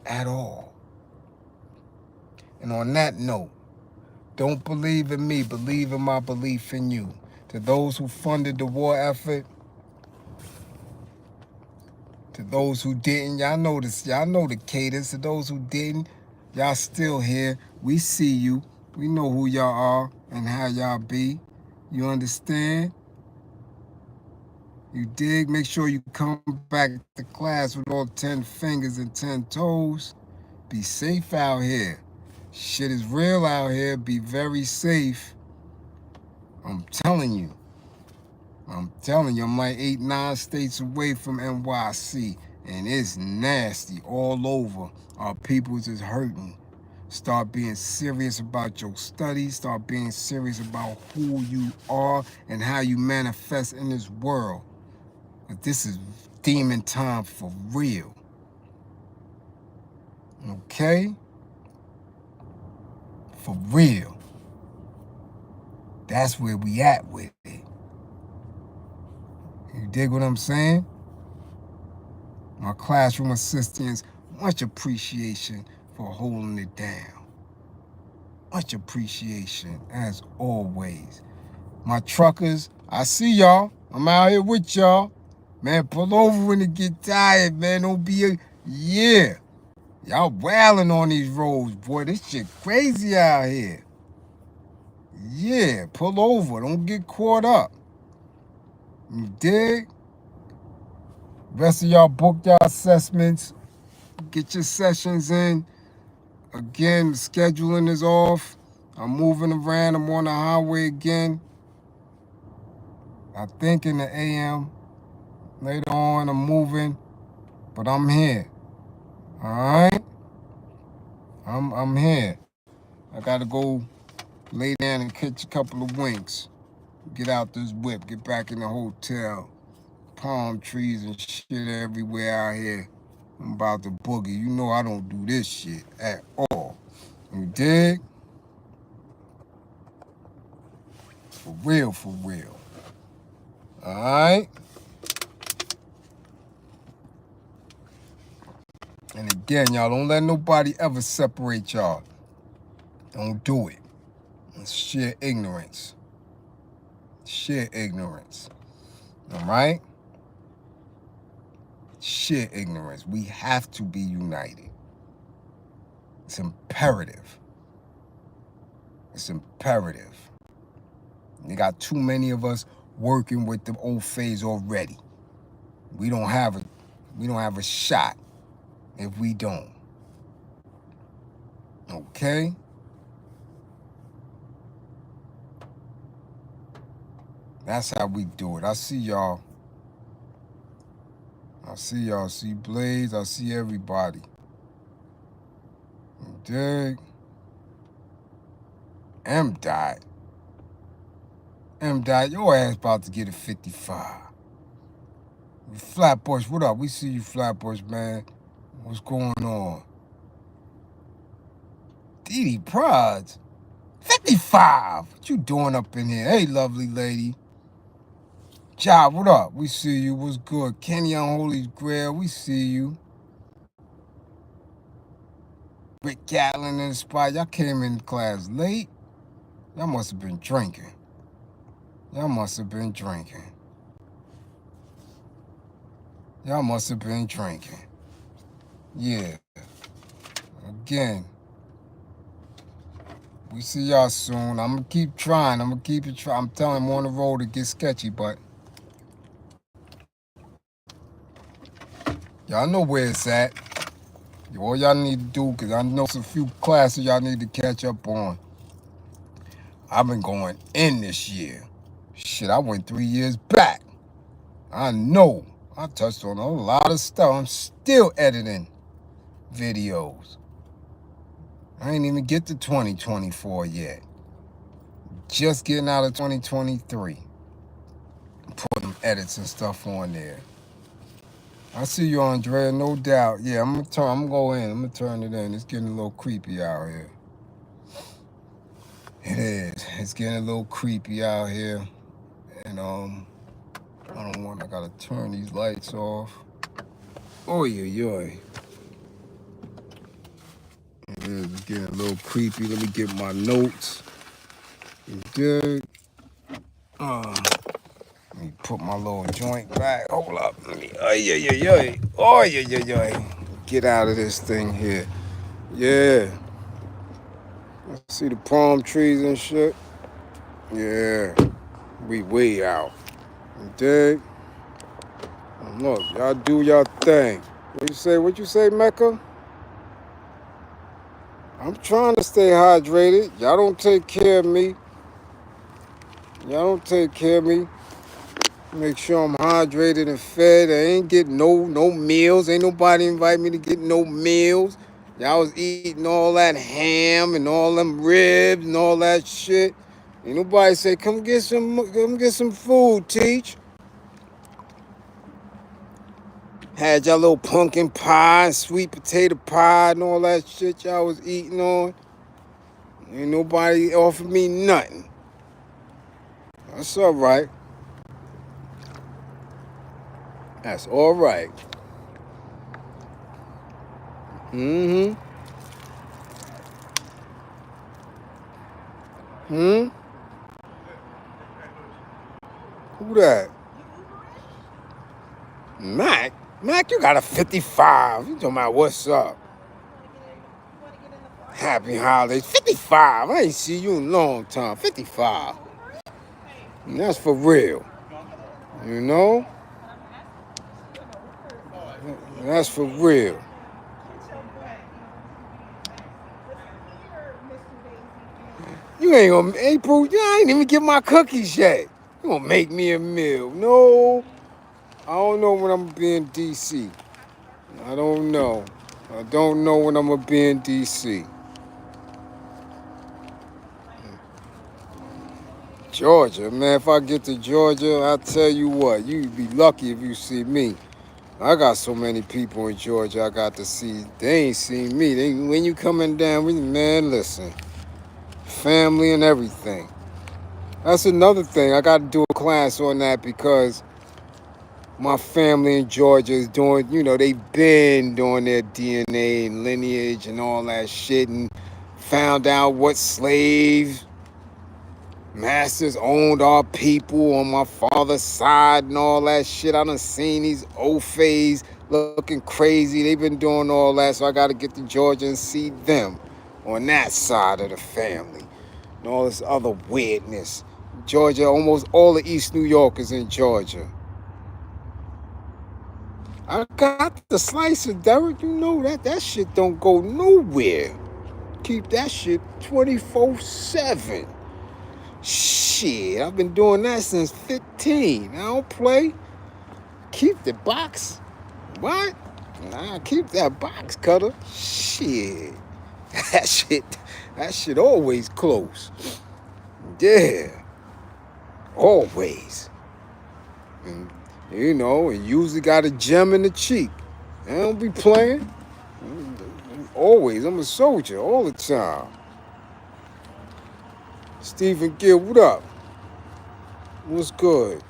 at all. And on that note, don't believe in me, believe in my belief in you. To those who funded the war effort, to those who didn't, y'all know this, y'all know the cadence. To those who didn't, y'all still here. We see you. We know who y'all are and how y'all be. You understand? You dig? Make sure you come back to class with all 10 fingers and 10 toes. Be safe out here. Shit is real out here. Be very safe. I'm telling you. I'm like 8, 9 states away from NYC. And it's nasty all over. Our peoples is hurting. Start being serious about your studies. Start being serious about who you are and how you manifest in this world. But this is demon time for real. Okay? For real. That's where we at with it. You dig what I'm saying? My classroom assistants, much appreciation for holding it down. Much appreciation, as always. My truckers, I see y'all. I'm out here with y'all. Man, pull over when it get tired, man. Don't be a... Yeah. Y'all wailing on these roads, boy. This shit crazy out here. Yeah, pull over. Don't get caught up. You dig? Rest of y'all book y'all assessments. Get your sessions in. Again, the scheduling is off. I'm moving around. I'm on the highway again. I think in the AM. Later on, I'm moving. But I'm here. Alright? I'm here. I gotta go lay down and catch a couple of winks. Get out this whip. Get back in the hotel. Palm trees and shit everywhere out here. I'm about to boogie. You know I don't do this shit at all. You dig? For real, for real. Alright? And again, y'all, don't let nobody ever separate y'all. Don't do it. It's sheer ignorance. Sheer ignorance. Alright? Sheer ignorance. We have to be united. It's imperative. It's imperative. They got too many of us working with the old phase already. We don't have a shot if we don't. Okay? That's how we do it. I see y'all. I see y'all. See Bliz. I see everybody. You dig? M died. Your ass about to get a 55. Flatbush, what up? We see you, Flatbush, man. What's going on? Dee Prods. 55. What you doing up in here? Hey, lovely lady. Job, what up? We see you. What's good? Kenny on Holy Grail, we see you. Rick Gatlin in the spot. Y'all came in class late. Y'all must have been drinking. Y'all must have been drinking. Y'all must have been drinking. Yeah. Again. We see y'all soon. I'm going to keep trying. I'm going to keep it trying. I'm telling you, I'm on the road to get sketchy, but y'all know where it's at. All y'all need to do, because I know it's a few classes y'all need to catch up on. I've been going in this year. Shit, I went 3 years back. I know. I touched on a lot of stuff. I'm still editing videos. I ain't even get to 2024 yet. Just getting out of 2023. Putting them edits and stuff on there. I see you, Andrea, no doubt. Yeah, I'm gonna go in. I'm gonna turn it in. It's getting a little creepy out here. It is. It's getting a little creepy out here. And I gotta turn these lights off. Oh yeah. It is. It's getting a little creepy. Let me get my notes. You dig? Let me put my little joint back. Hold up. Let me. Oh yeah. Get out of this thing here. Yeah. See the palm trees and shit? Yeah. We way out. You dig? Look, y'all do y'all thing. What you say, Mecca? I'm trying to stay hydrated. Y'all don't take care of me. Make sure I'm hydrated and fed. I ain't getting no meals. Ain't nobody invite me to get no meals. Y'all was eating all that ham and all them ribs and all that shit. Ain't nobody say, come get some food, Teach. Had y'all little pumpkin pie, sweet potato pie, and all that shit y'all was eating on. Ain't nobody offered me nothing. That's all right. That's all right. Who that? Mac, you got a 55. You talking about what's up? Happy holidays. 55. I ain't see you in a long time. 55. And that's for real. You know? That's for real. You ain't gonna, April, you ain't even get my cookies yet. You gonna make me a meal. No, I don't know when I'm gonna be in D.C. I don't know. I don't know when I'm gonna be in D.C. Georgia, man, if I get to Georgia, I tell you what, you'd be lucky if you see me. I got so many people in Georgia I got to see. They ain't seen me. When you coming down with me, man, listen. Family and everything. That's another thing. I got to do a class on that because my family in Georgia is doing, they've been doing their DNA and lineage and all that shit and found out what slaves masters owned our people on my father's side and all that shit. I done seen these Ofays looking crazy. They've been doing all that, so I got to get to Georgia and see them on that side of the family and all this other weirdness. Georgia, almost all of East New York is in Georgia. I got the slicer, Derek. You know that shit don't go nowhere. Keep that shit 24/7. Shit, I've been doing that since 15. I don't play. Keep the box. What? Nah, keep that box cutter. Shit. That shit always close. Yeah. Always. And, it usually got a gem in the cheek. I don't be playing. Always. I'm a soldier all the time. Stephen Gill, what up? What's good?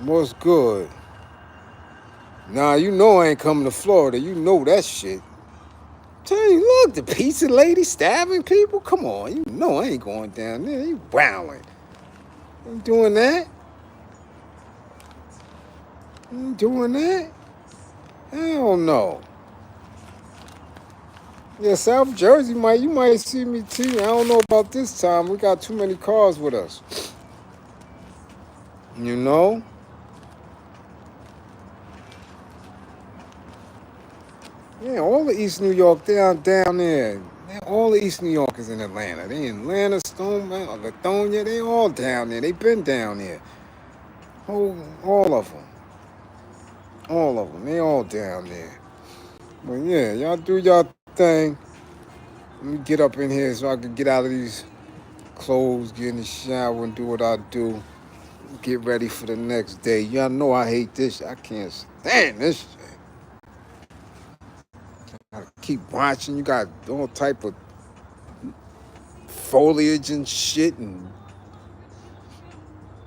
What's good? Nah, I ain't coming to Florida. You know that shit. Tell you, look, the pizza lady stabbing people? Come on, I ain't going down there. You wilding. Ain't doing that. Ain't doing that. Hell no. Yeah, South Jersey, you might see me too. I don't know about this time. We got too many cars with us. You know? Yeah, all of East New York down there. All of East New York is in Atlanta. They in Atlanta, Stonewall, Lithonia. They all down there. They been down there. All of them. All of them. They all down there. But yeah, y'all do y'all thing. Let me get up in here so I can get out of these clothes, get in the shower, and do what I do. Get ready for the next day. Y'all know I hate this. I can't stand this shit. I keep watching. You got all type of foliage and shit and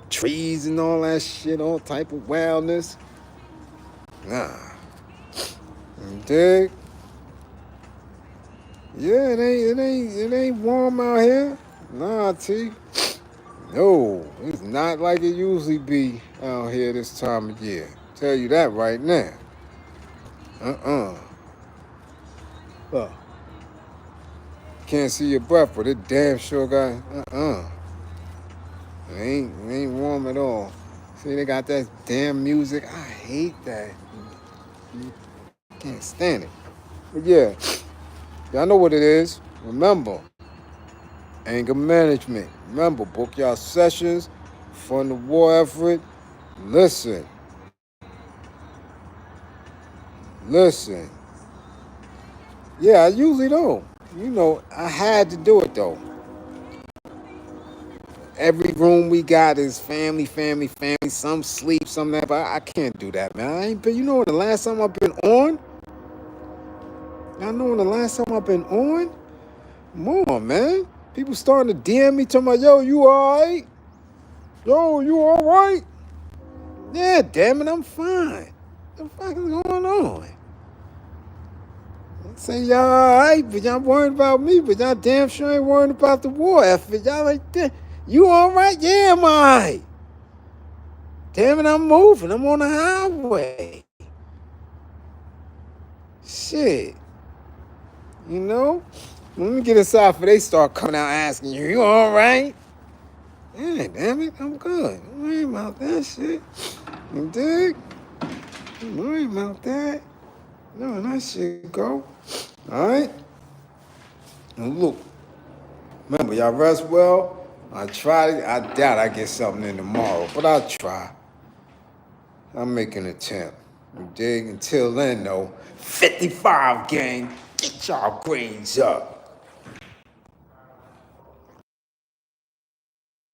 trees and all that shit. All type of wildness. Nah. You dig? Yeah, it ain't warm out here. Nah, T. No, it's not like it usually be out here this time of year. Tell you that right now. Can't see your breath, but it damn sure got It ain't warm at all. See, they got that damn music. I hate that. Can't stand it. But yeah, y'all know what it is. Remember, anger management. Remember, book y'all sessions, fund the war effort. Listen. Yeah, I usually don't. I had to do it though. Every room we got is family. Some sleep, some that, but I can't do that, man. I ain't been. The last time I've been on? Y'all know when the last time I've been on? Come on, man. People starting to DM me, talking about, yo, you all right? Yo, you all right? Yeah, damn it, I'm fine. What the fuck is going on? I say y'all all right, but y'all worried about me, but y'all damn sure ain't worried about the war effort. Y'all like that. You all right? Yeah, I'm all right. Damn it, I'm moving. I'm on the highway. Shit. Let me get aside before they start coming out asking you all right? Yeah, damn it, I'm good. Don't worry about that shit. You dig? Don't worry about that. No, that shit go. Alright? And look, remember, y'all rest well. I doubt I get something in tomorrow, but I'll try. I'll make an attempt. You dig? Until then, though, 55 gang, get y'all grades up.